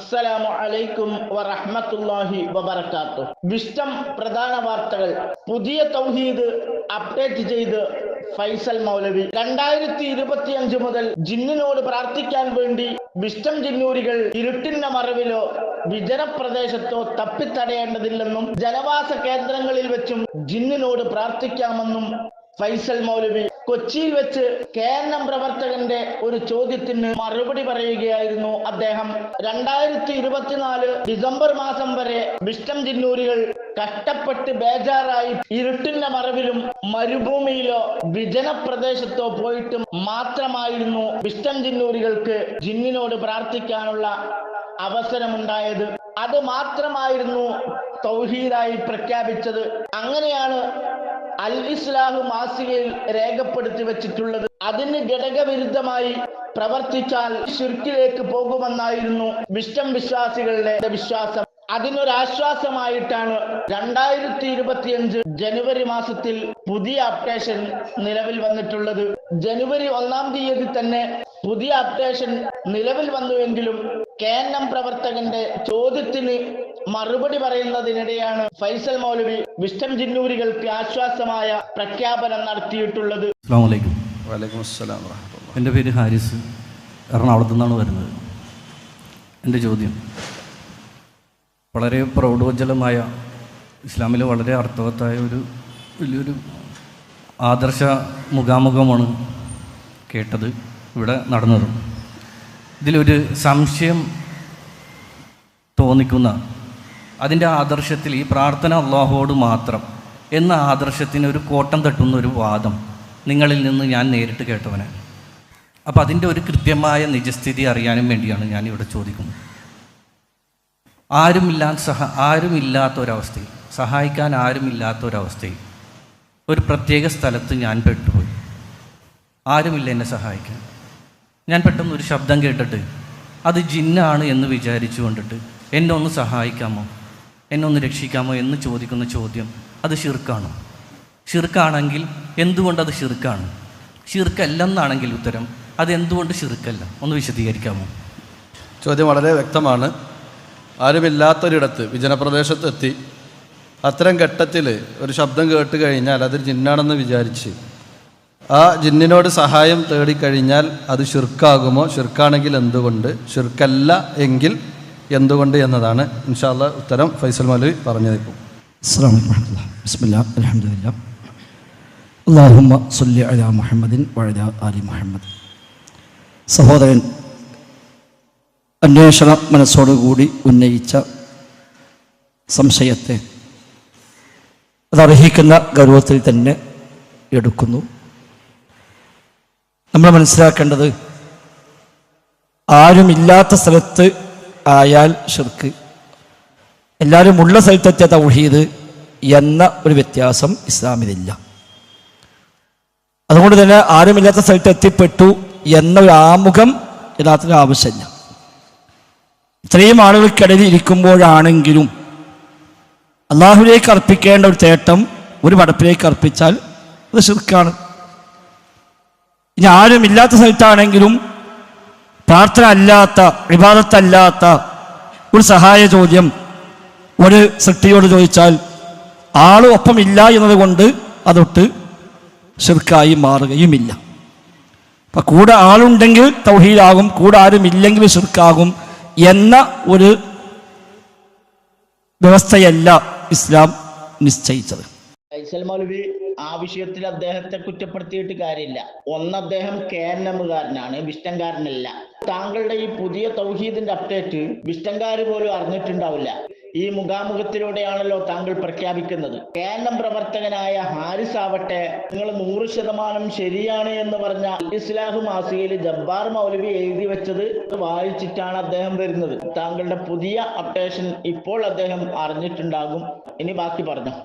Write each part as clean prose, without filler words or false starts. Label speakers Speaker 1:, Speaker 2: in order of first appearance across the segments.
Speaker 1: അസ്സലാമു അലൈക്കും വറഹ്മത്തുള്ളാഹി വബറകാതുഹു. വിഷ്ടം പ്രധാന വാർത്തകൾ. പുതിയ തൗഹീദ് അപ്ഡേറ്റ് ചെയ്ത് ഫൈസൽ മൗലവി. 2025 മുതൽ ജിന്നിനോട് പ്രാർത്ഥിക്കാൻ വേണ്ടി വിഷ്ടം ജിന്നൂരികൾ ഇരുട്ടിന്റെ മറവിലോ വിജനപ്രദേശത്തോ തപ്പിത്തടയേണ്ടതില്ലെന്നും ജനവാസ കേന്ദ്രങ്ങളിൽ വെച്ചും ജിന്നിനോട് പ്രാർത്ഥിക്കാമെന്നും ഫൈസൽ മൗലവി കൊച്ചിയിൽ വെച്ച് KNM പ്രവർത്തകന്റെ ഒരു ചോദ്യത്തിന് മറുപടി പറയുകയായിരുന്നു അദ്ദേഹം. 2024 ഡിസംബർ മാസം വരെ വിഷ്ടം ജിന്നൂരികൾ കഷ്ടപ്പെട്ട് ബേജാറായി ഇരുട്ടിന്റെ മറവിലും മരുഭൂമിയിലോ വിജനപ്രദേശത്തോ പോയിട്ട് മാത്രമായിരുന്നു വിഷ്ടം ജിന്നൂരികൾക്ക് ജിന്നിനോട് പ്രാർത്ഥിക്കാനുള്ള അവസരമുണ്ടായത്. അത് മാത്രമായിരുന്നു തൗഹീദായി പ്രഖ്യാപിച്ചത്. അങ്ങനെയാണ് അൽ ഇസ്ലാഹ് മാസികയിൽ രേഖപ്പെടുത്തി വെച്ചിട്ടുള്ളത്. അതിന് ഘടകവിരുദ്ധമായി പ്രവർത്തിച്ചാൽ ശിർക്കിലേക്ക് പോകുമെന്നായിരുന്നു വിഷ്ടം വിശ്വാസികളുടെ വിശ്വാസം. അതിനൊരാശ്വാസമായിട്ടാണ് 2025 ജനുവരി മാസത്തിൽ പുതിയ അപ്ഡേഷൻ നിലവിൽ വന്നിട്ടുള്ളത്. ജനുവരി 1-ാം തീയതി തന്നെ പുതിയ അപ്ഡേഷൻ നിലവിൽ വന്നുവെങ്കിലും KNM പ്രവർത്തകന്റെ ചോദ്യത്തിന് മറുപടി പറയുന്നതിനിടെയാണ് ഫൈസൽ മൗലവി വിഷ്ടം ജിന്നൂരികൾക്ക് ആശ്വാസമായ പ്രഖ്യാപനം നടത്തിയിട്ടുള്ളത്.
Speaker 2: അസ്സലാമു അലൈക്കും. എൻ്റെ പേര് ഹാരിസ്, എറണാകുളത്തു നിന്നാണ് വരുന്നത്. എൻ്റെ ചോദ്യം വളരെ പ്രൗഢോജ്വലമായ ഇസ്ലാമിലെ വളരെ അർത്ഥവത്തായ ഒരു വലിയൊരു ആദർശ മുഖാമുഖമാണ് കേട്ടത്, ഇവിടെ നടന്നത്. ഇതിലൊരു സംശയം തോന്നിക്കുന്ന അതിൻ്റെ ആദർശത്തിൽ ഈ പ്രാർത്ഥന അള്ളാഹുവോട് മാത്രം എന്ന ആദർശത്തിന് ഒരു കോട്ടം തട്ടുന്ന ഒരു വാദം നിങ്ങളിൽ നിന്ന് ഞാൻ നേരിട്ട് കേട്ടവനാണ്. അപ്പോൾ അതിൻ്റെ ഒരു കൃത്യമായ നിജസ്ഥിതി അറിയാനും വേണ്ടിയാണ് ഞാനിവിടെ ചോദിക്കുന്നത്. ആരുമില്ലാത്ത ഒരവസ്ഥയിൽ, സഹായിക്കാൻ ആരുമില്ലാത്ത ഒരവസ്ഥയിൽ ഒരു പ്രത്യേക സ്ഥലത്ത് ഞാൻ പെട്ടുപോയി. ആരുമില്ല എന്നെ സഹായിക്കാൻ. ഞാൻ പെട്ടെന്ന് ഒരു ശബ്ദം കേട്ടിട്ട് അത് ജിന്നാണ് എന്ന് വിചാരിച്ചു കൊണ്ടിട്ട് എന്നെ ഒന്ന് സഹായിക്കാമോ, എന്നെ ഒന്ന് രക്ഷിക്കാമോ എന്ന് ചോദിക്കുന്ന ചോദ്യം അത് ഷിർക്കാണോ? ഷിർക്കാണെങ്കിൽ എന്തുകൊണ്ടത് ഷിർക്കാണ്? ഷിർക്കല്ലെന്നാണെങ്കിൽ ഉത്തരം അത് എന്തുകൊണ്ട് ഷിർക്കല്ല? ഒന്ന് വിശദീകരിക്കാമോ?
Speaker 3: ചോദ്യം വളരെ വ്യക്തമാണ്. ആരുമില്ലാത്തൊരിടത്ത് വിജനപ്രദേശത്തെത്തി അത്തരം ഘട്ടത്തിൽ ഒരു ശബ്ദം കേട്ട് കഴിഞ്ഞാൽ അത് ജിന്നാണെന്ന് വിചാരിച്ച് ആ ജിന്നിനോട് സഹായം തേടിക്കഴിഞ്ഞാൽ അത് ഷിർക്കാകുമോ? ഷിർക്കാണെങ്കിൽ എന്തുകൊണ്ട്? ഷിർക്കല്ല എങ്കിൽ എന്തുകൊണ്ട് എന്നതാണ് ഇൻഷാ അല്ലാഹ് ഉത്തരം ഫൈസൽ മൗലവി പറഞ്ഞു തരും.
Speaker 4: അസ്സലാമു അലൈക്കും വറഹ്മത്തുള്ളാഹി. ബിസ്മില്ലാഹ് അൽഹംദുലില്ലാഹ് അല്ലാഹുമ്മ സ്വല്ലി അലാ മുഹമ്മദിൻ വഅലാ ആലി മുഹമ്മദ്. സഹോദരൻ അന്വേഷണ മനസ്സോടുകൂടി ഉന്നയിച്ച സംശയത്തെ അതർഹിക്കുന്ന ഗൗരവത്തിൽ തന്നെ എടുക്കുന്നു. നമ്മൾ മനസ്സിലാക്കേണ്ടത് ആരുമില്ലാത്ത സ്ഥലത്ത് ആയാൽ ഷിർക്ക്, എല്ലാവരും ഉള്ള സ്ഥലത്തെത്തിയ തൗഹീദ് എന്ന ഒരു വ്യത്യാസം ഇസ്ലാമിലില്ല. അതുകൊണ്ട് തന്നെ ആരുമില്ലാത്ത സ്ഥലത്ത് എത്തിപ്പെട്ടു എന്ന ഒരു ആമുഖം യഥാർത്ഥത്തിൽ ആവശ്യമില്ല. ഇത്രയും ആളുകൾക്കിടയിൽ ഇരിക്കുമ്പോഴാണെങ്കിലും അള്ളാഹുവിലേക്ക് അർപ്പിക്കേണ്ട ഒരു തേട്ടം ഒരു പടപ്പിലേക്ക് അർപ്പിച്ചാൽ അത് ഷിർക്കാണ്. ഇനി ആരുമില്ലാത്ത സ്ഥലത്താണെങ്കിലും പ്രാർത്ഥന അല്ലാത്ത, ഇബാദത്തല്ലാത്ത ഒരു സഹായ ചോദ്യം ഒരു സൃഷ്ടിയോട് ചോദിച്ചാൽ ആളും ഒപ്പമില്ല എന്നതുകൊണ്ട് അതൊട്ട് ഷിർക്കായി മാറുകയുമില്ല. അപ്പം കൂടെ ആളുണ്ടെങ്കിൽ തൗഹീദാകും, കൂടെ ആരുമില്ലെങ്കിൽ ഷിർക്കാകും എന്ന ഒരു വ്യവസ്ഥയല്ല ഇസ്ലാം നിശ്ചയിച്ചത്.
Speaker 1: ഫൈസൽ മൗലവി ആ വിഷയത്തിൽ അദ്ദേഹത്തെ കുറ്റപ്പെടുത്തിയിട്ട് കാര്യമില്ല. അദ്ദേഹം KNM-കാരനാണ്, വിഷ്ടംകാരനല്ല. താങ്കളുടെ ഈ പുതിയ തൗഹീദിന്റെ അപ്ഡേറ്റ് വിഷ്ടംകാര് പോലും അറിഞ്ഞിട്ടുണ്ടാവില്ല. ഈ മുഖാമുഖത്തിലൂടെയാണല്ലോ താങ്കൾ പ്രഖ്യാപിക്കുന്നത്. KNM പ്രവർത്തകനായ ഹാരിസ് ആവട്ടെ, നിങ്ങൾ 100% ശരിയാണ് എന്ന് പറഞ്ഞ ഇസ്ലാഹ് മാസികയിൽ ജബ്ബാർ മൗലവി എഴുതി വെച്ചത് വായിച്ചിട്ടാണ് അദ്ദേഹം വരുന്നത്. താങ്കളുടെ പുതിയ അപ്ഡേഷൻ ഇപ്പോൾ അദ്ദേഹം അറിഞ്ഞിട്ടുണ്ടാകും. ഇനി ബാക്കി പറഞ്ഞു.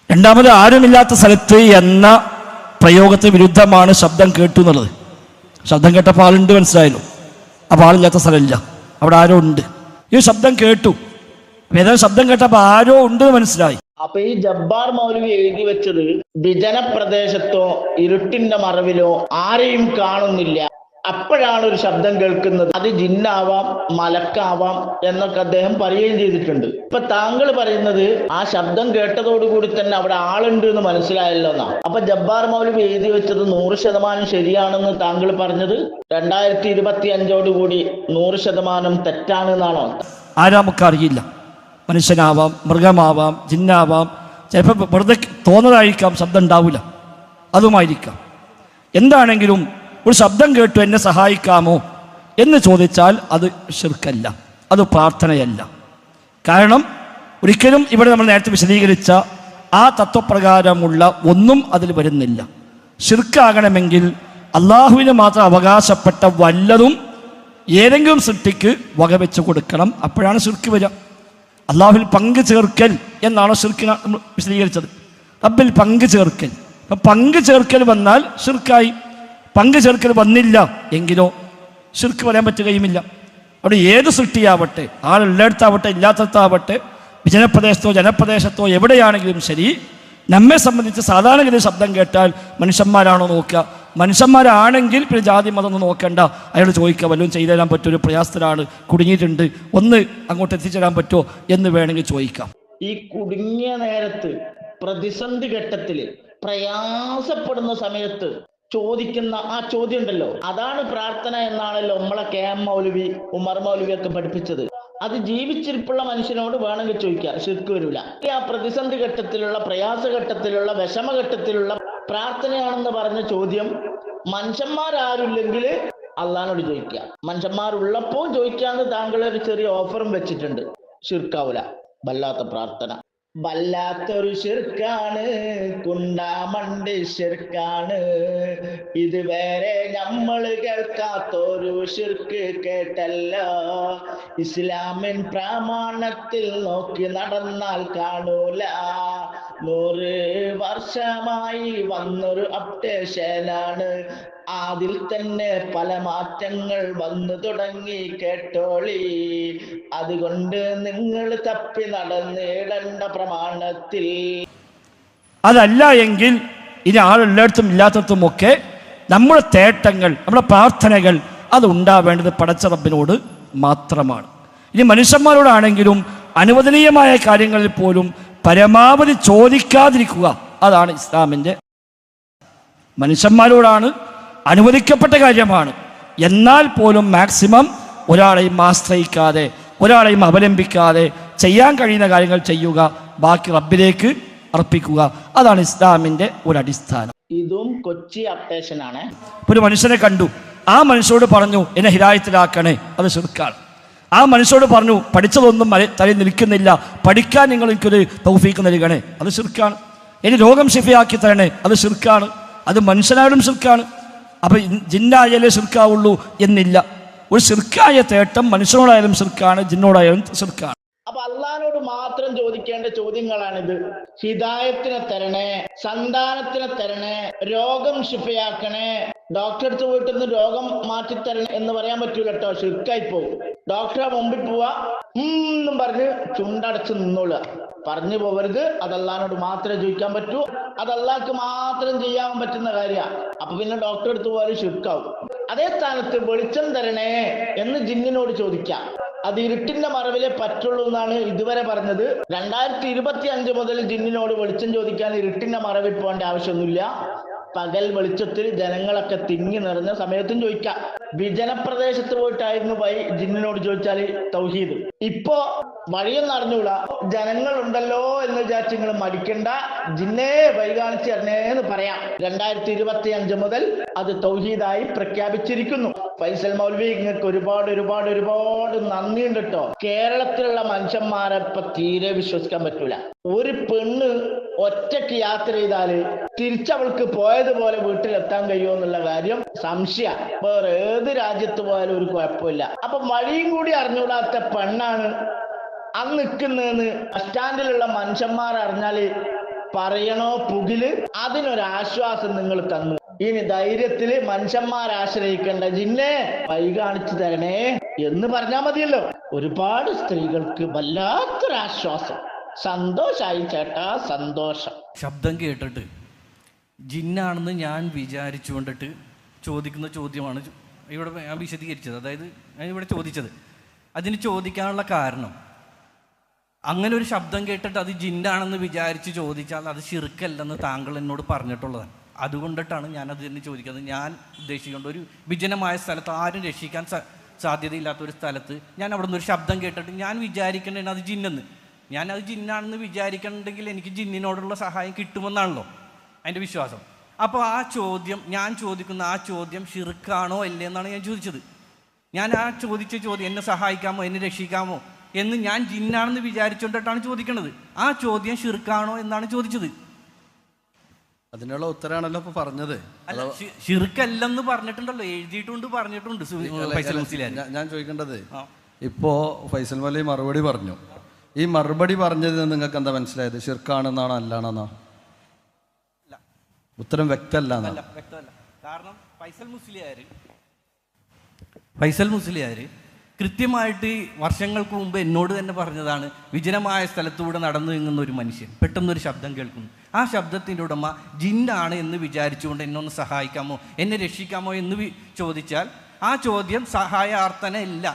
Speaker 4: രണ്ടാമത്, ആരുമില്ലാത്ത സ്ഥലത്ത് എന്ന പ്രയോഗത്തിന് വിരുദ്ധമാണ് ശബ്ദം കേട്ടു എന്നുള്ളത്. ശബ്ദം കേട്ടപ്പോൾ ആളുണ്ട് മനസ്സിലായല്ലോ. അപ്പോൾ ആളില്ലാത്ത സ്ഥലമില്ല, അവിടെ ആരോ ഉണ്ട്. ഈ ശബ്ദം കേട്ടു, ഏതായാലും ശബ്ദം കേട്ടപ്പോൾ ആരോ ഉണ്ട് മനസ്സിലായി.
Speaker 1: അപ്പൊ ഈ ജബ്ബാർ മൗലവി എഴുതി വെച്ചത് വിജനപ്രദേശത്തോ ഇരുട്ടിന്റെ മറവിലോ ആരെയും കാണുന്നില്ല, അപ്പോഴാണ് ഒരു ശബ്ദം കേൾക്കുന്നത്. അത് ജിന്നാവാം മലക്കാവാം എന്നൊക്കെ അദ്ദേഹം പറയുകയും ചെയ്തിട്ടുണ്ട്. ഇപ്പൊ താങ്കൾ പറയുന്നത് ആ ശബ്ദം കേട്ടതോടുകൂടി തന്നെ അവിടെ ആളുണ്ട് എന്ന് മനസ്സിലായല്ലോ എന്നാ. അപ്പൊ ജബ്ബാർ മൗലവി എഴുതി വെച്ചത് 100% ശരിയാണെന്ന് താങ്കൾ പറഞ്ഞത് 2025 100% തെറ്റാണ് എന്നാണോ?
Speaker 4: ആരാ നമുക്കറിയില്ല. മനുഷ്യനാവാം, മൃഗമാവാം, ജിന്നാവാം, ചിലപ്പോൾ വെറുതെ തോന്നലായിരിക്കാം, ശബ്ദം ഉണ്ടാവില്ല, അതുമായിരിക്കാം. എന്താണെങ്കിലും ഒരു ശബ്ദം കേട്ടു എന്നെ സഹായിക്കാമോ എന്ന് ചോദിച്ചാൽ അത് ശിർക്കല്ല, അത് പ്രാർത്ഥനയല്ല. കാരണം ഒരിക്കലും ഇവിടെ നമ്മൾ നേരത്തെ വിശദീകരിച്ച ആ തത്വപ്രകാരമുള്ള ഒന്നും അതിൽ വരുന്നില്ല. ശിർക്കാകണമെങ്കിൽ അള്ളാഹുവിന് മാത്രം അവകാശപ്പെട്ട വല്ലതും ഏതെങ്കിലും സൃഷ്ടിക്ക് വകവെച്ച് കൊടുക്കണം, അപ്പോഴാണ് ശിർക്ക് വരിക. അള്ളാഹുവിൽ പങ്കു ചേർക്കൽ എന്നാണ് ശിർക്ക് നമ്മൾ വിശദീകരിച്ചത്. റബ്ബിൽ പങ്കു ചേർക്കൽ. അപ്പം പങ്കു ചേർക്കൽ വന്നാൽ ശിർക്കായി. പങ്കു ചേർക്കൽ വന്നില്ല എങ്കിലോ ശിർക്ക് വരാൻ പറ്റുകയുമില്ല. അവിടെ ഏത് സൃഷ്ടിയാവട്ടെ, ആളുള്ളിടത്താവട്ടെ ഇല്ലാത്തടത്താവട്ടെ, വിജനപ്രദേശത്തോ ജനപ്രദേശത്തോ എവിടെയാണെങ്കിലും ശരി, നമ്മെ സംബന്ധിച്ച് സാധാരണഗതി ശബ്ദം കേട്ടാൽ മനുഷ്യന്മാരാണോ നോക്കുക. മനുഷ്യന്മാരാണെങ്കിൽ പിന്നെ ജാതി മതം ഒന്നും നോക്കണ്ട, അയാൾ ചോദിക്കുക വല്ലതും ചെയ്തു തരാൻ പറ്റുമോ, ഒരു പ്രയാസത്തിലാണ്, കുടുങ്ങിയിട്ടുണ്ട്, ഒന്ന് അങ്ങോട്ട് എത്തിച്ചേരാൻ പറ്റുമോ എന്ന് വേണമെങ്കിൽ ചോദിക്കാം.
Speaker 1: ഈ കുടുങ്ങിയ നേരത്ത്, പ്രതിസന്ധി ഘട്ടത്തിൽ, പ്രയാസപ്പെടുന്ന സമയത്ത് ചോദിക്കുന്ന ആ ചോദ്യം ഉണ്ടല്ലോ, അതാണ് പ്രാർത്ഥന എന്നാണല്ലോ നമ്മളെ KM മൗലവി, ഉമർ മൗലവി ഒക്കെ പഠിപ്പിച്ചത്. അത് ജീവിച്ചിരിപ്പുള്ള മനുഷ്യനോട് വേണമെങ്കിൽ ചോദിക്കാം, ശിർക്ക് വരില്ല. ആ പ്രതിസന്ധി ഘട്ടത്തിലുള്ള, പ്രയാസഘട്ടത്തിലുള്ള, വിഷമഘട്ടത്തിലുള്ള പ്രാർത്ഥനയാണെന്ന് പറഞ്ഞ ചോദ്യം മനുഷ്യന്മാരാരുമില്ലെങ്കിൽ അള്ളാഹിനോട് ചോദിക്കുക. മനുഷ്യന്മാരുള്ളപ്പോൾ ചോദിക്കാന്ന് താങ്കൾ ഒരു ചെറിയ ഓഫറും വെച്ചിട്ടുണ്ട്. ശിർക്കാവൂല, വല്ലാത്ത പ്രാർത്ഥന. വല്ലാത്തൊരു ശിർക്കാണ്, കുണ്ടാമണ്ടി ശിർക്കാണ്, ഇതുവരെ നമ്മൾ കേൾക്കാത്തൊരു ശിർക്ക് കേട്ടല്ലോ. ഇസ്ലാമിൻ പ്രമാണത്തിൽ നോക്കി നടന്നാൽ കാണൂല, 100 വർഷമായി വന്നൊരു അപ്ഡേഷനാണ്, അതിൽ തന്നെ പല മാറ്റങ്ങൾ വന്നു തുടങ്ങി കേട്ടോളി. അതുകൊണ്ട് നിങ്ങൾ തപ്പി നടന്നിടേണ്ട പ്രമാണത്തിൽ.
Speaker 4: അതല്ല എങ്കിൽ ഇനി ആളുള്ളിടത്തും ഇല്ലാത്തടത്തുമൊക്കെ നമ്മുടെ തേട്ടങ്ങൾ, നമ്മുടെ പ്രാർത്ഥനകൾ അത് ഉണ്ടാവേണ്ടത് പടച്ച റബ്ബിനോട് മാത്രമാണ്. ഇനി മനുഷ്യന്മാരോടാണെങ്കിലും അനുവദനീയമായ കാര്യങ്ങളിൽ പോലും പരമാവധി ചോദിക്കാതിരിക്കുക, അതാണ് ഇസ്ലാമിൻ്റെ. മനുഷ്യന്മാരോടാണ്, അനുവദിക്കപ്പെട്ട കാര്യമാണ്, എന്നാൽ പോലും മാക്സിമം ഒരാളെയും ആശ്രയിക്കാതെ, ഒരാളെയും അവലംബിക്കാതെ ചെയ്യാൻ കഴിയുന്ന കാര്യങ്ങൾ ചെയ്യുക, ബാക്കി റബ്ബിലേക്ക് അർപ്പിക്കുക. അതാണ് ഇസ്ലാമിൻ്റെ ഒരു അടിസ്ഥാനം.
Speaker 1: ഇതും കൊച്ചി അപ്ഡേഷനാണ്.
Speaker 4: ഒരു മനുഷ്യനെ കണ്ടു, ആ മനുഷ്യനോട് പറഞ്ഞു എന്നെ ഹിദായത്തിലാക്കണേ, അത് ശിർക്കാണ്. ആ മനുഷ്യനോട് പറഞ്ഞു പഠിച്ചതൊന്നും തലയിൽ നിൽക്കുന്നില്ല, പഠിക്കാൻ നിങ്ങൾ എനിക്കൊരു തൗഫീക്ക് നൽകണേ, അത് ശിർക്കാണ്. ഇനി രോഗം ശിഫയാക്കി തരണേ, അത് ശിർക്കാണ്. അത് മനുഷ്യനായാലും ശിർക്കാണ്. അപ്പം ജിന്നായാലേ ശിർക്കാവുള്ളൂ എന്നില്ല. ഒരു ശിർക്കായ തേട്ടം മനുഷ്യനോടായാലും ശിർക്കാണ്, ജിന്നോടായാലും ശിർക്കാണ്.
Speaker 1: അപ്പൊ അള്ളാഹിനോട് മാത്രം ചോദിക്കേണ്ട ചോദ്യങ്ങളാണിത്. ഹിദായത്തിനെ തരണേ, സന്താനത്തിനെ തരണേ, രോഗം ശിഫയാക്കണേ. ഡോക്ടറെ അടുത്ത് പോയിട്ട് രോഗം മാറ്റിത്തരണേ എന്ന് പറയാൻ പറ്റൂല കേട്ടോ, ശിർക്കായി പോകും. ഡോക്ടറെ മുമ്പിൽ പോവാ എന്നും പറഞ്ഞ് ചുണ്ടടച്ച് നിന്നോളുക, പറഞ്ഞു പോവരുത്. അത് അള്ളാഹിനോട് മാത്രമേ ചോദിക്കാൻ പറ്റൂ, അത് അള്ളാഹ്ക്ക് മാത്രം ചെയ്യാൻ പറ്റുന്ന കാര്യമാണ്. അപ്പൊ പിന്നെ ഡോക്ടറെ അടുത്ത് പോയാലും ശിർക്കാവും. അതേ സ്ഥാനത്ത് വെളിച്ചം തരണേ എന്ന് ജിന്നിനോട് ചോദിക്കാം. അത് ഇരുട്ടിന്റെ മറവിലെ പറ്റുള്ളൂ എന്നാണ് ഇതുവരെ പറഞ്ഞത്. 2025 മുതൽ ജിന്നിനോട് വെളിച്ചം ചോദിക്കാൻ ഇരുട്ടിന്റെ മറവിൽ പോകേണ്ട ആവശ്യമൊന്നുമില്ല. പകൽ വെളിച്ചത്തിൽ ജനങ്ങളൊക്കെ തിങ്ങി നിറഞ്ഞ സമയത്തും ചോദിക്കാം. വിജനപ്രദേശത്ത് പോയിട്ടായിരുന്നു ജിന്നിനോട് ചോദിച്ചാൽ തൗഹീദ്. ഇപ്പോ വഴിയൊന്നും അറിഞ്ഞൂടാ, ജനങ്ങളുണ്ടല്ലോ എന്ന് വിചാരിച്ച് നിങ്ങൾ മടിക്കണ്ട, ജിന്നേ വഴി കാണിച്ചു തരണേ എന്ന് പറയാം. 2025 മുതൽ അത് തൗഹീദായി പ്രഖ്യാപിച്ചിരിക്കുന്നു. ഫൈസൽ മൗലവി, നിങ്ങൾക്ക് ഒരുപാട് ഒരുപാട് ഒരുപാട് നന്ദിയുണ്ട് കേട്ടോ. കേരളത്തിലുള്ള മനുഷ്യന്മാരെ ഇപ്പൊ തീരെ വിശ്വസിക്കാൻ പറ്റൂല. ഒരു പെണ്ണ് ഒറ്റയ്ക്ക് യാത്ര ചെയ്താല് തിരിച്ചവൾക്ക് പോയതുപോലെ വീട്ടിലെത്താൻ കഴിയുമോ എന്നുള്ള കാര്യം സംശയ. വേറെ ഏത് രാജ്യത്ത് പോയാലും ഒരു കുഴപ്പമില്ല. അപ്പൊ വഴിയും കൂടി അറിഞ്ഞൂടാത്ത പെണ്ണാണ് അന്ന് നിൽക്കുന്നതെന്ന് ബസ് സ്റ്റാൻഡിലുള്ള മനുഷ്യന്മാർ അറിഞ്ഞാല് പറയണോ പുകില്? അതിനൊരാശ്വാസം നിങ്ങൾ തന്നു. ഇനി ധൈര്യത്തില് മനുഷ്യന്മാരാശ്രയിക്കേണ്ട ജിന്നെ വഴി കാണിച്ചു തരണേ എന്ന് പറഞ്ഞാൽ മതിയല്ലോ. ഒരുപാട് സ്ത്രീകൾക്ക് വല്ലാത്തൊരാശ്വാസം. സന്തോഷായി ചേട്ടാ, സന്തോഷം.
Speaker 2: ശബ്ദം കേട്ടിട്ട് ജിന്നാണെന്ന് ഞാൻ വിചാരിച്ചു കൊണ്ടിട്ട് ചോദിക്കുന്ന ചോദ്യമാണ് ഇവിടെ ഞാൻ വിശദീകരിച്ചത്, അതായത് ഞാൻ ഇവിടെ ചോദിച്ചത്, അതിന് ചോദിക്കാനുള്ള കാരണം, അങ്ങനെ ഒരു ശബ്ദം കേട്ടിട്ട് അത് ജിന്നാണെന്ന് വിചാരിച്ച് ചോദിച്ചാൽ അത് ശിർക്കല്ലെന്ന് താങ്കൾ എന്നോട് പറഞ്ഞിട്ടുള്ളതാണ്. അതുകൊണ്ടിട്ടാണ് ഞാനത് തന്നെ ചോദിക്കുന്നത്. ഞാൻ ഉദ്ദേശിക്കേണ്ട ഒരു വിജനമായ സ്ഥലത്ത്, ആരും രക്ഷിക്കാൻ സാധ്യതയില്ലാത്തൊരു സ്ഥലത്ത് ഞാൻ അവിടെ നിന്ന് ഒരു ശബ്ദം കേട്ടിട്ട് ഞാൻ വിചാരിക്കേണ്ടത് അത് ജിന്നെന്ന്. ഞാനത് ജിന്നാണെന്ന് വിചാരിക്കണമെങ്കിൽ എനിക്ക് ജിന്നിനോടുള്ള സഹായം കിട്ടുമെന്നാണല്ലോ എൻ്റെ വിശ്വാസം. അപ്പോൾ ആ ചോദ്യം, ഞാൻ ചോദിക്കുന്ന ആ ചോദ്യം ഷിർക്കാണോ അല്ലേ എന്നാണ് ഞാൻ ചോദിച്ചത്. ഞാൻ ആ ചോദിച്ച ചോദ്യം, എന്നെ സഹായിക്കാമോ, എന്നെ രക്ഷിക്കാമോ എന്ന് ഞാൻ ജിന്നാണെന്ന് വിചാരിച്ചുകൊണ്ടിട്ടാണ് ചോദിക്കുന്നത്. ആ ചോദ്യം ഷിർക്കാണോ എന്നാണ് ചോദിച്ചത്.
Speaker 3: അതിനുള്ള ഉത്തരമാണല്ലോ ഇപ്പൊ പറഞ്ഞത്.
Speaker 2: അല്ല, ഷിർക്കല്ലെന്ന് പറഞ്ഞിട്ടുണ്ടല്ലോ, എഴുതിയിട്ടുണ്ട്, പറഞ്ഞിട്ടുണ്ട് ഫൈസൽ മുസ്ലിയാർ.
Speaker 3: ഞാൻ ചോദിക്കേണ്ടത്, ഇപ്പോ ഫൈസൽ മൗലവി മറുപടി പറഞ്ഞു. ഈ മറുപടി പറഞ്ഞത് നിങ്ങൾക്ക് എന്താ മനസ്സിലായത്? ഷിർക്കാണെന്നാണോ അല്ലാണെന്നോ? ഉത്തരം വ്യക്തമല്ല.
Speaker 2: വ്യക്തമല്ല. കാരണം ഫൈസൽ മുസ്ലിയാർ കൃത്യമായിട്ട് വർഷങ്ങൾക്ക് മുമ്പ് എന്നോട് തന്നെ പറഞ്ഞതാണ്, വിജനമായ സ്ഥലത്തൂടെ നടന്നു നീങ്ങുന്ന ഒരു മനുഷ്യൻ പെട്ടെന്നൊരു ശബ്ദം കേൾക്കുന്നു. ആ ശബ്ദത്തിൻ്റെ ഉടമ ജിന്നാണ് എന്ന് വിചാരിച്ചുകൊണ്ട് എന്നെ ഒന്ന് സഹായിക്കാമോ, എന്നെ രക്ഷിക്കാമോ എന്ന് ചോദിച്ചാൽ ആ ചോദ്യം സഹായാർത്ഥനയല്ല,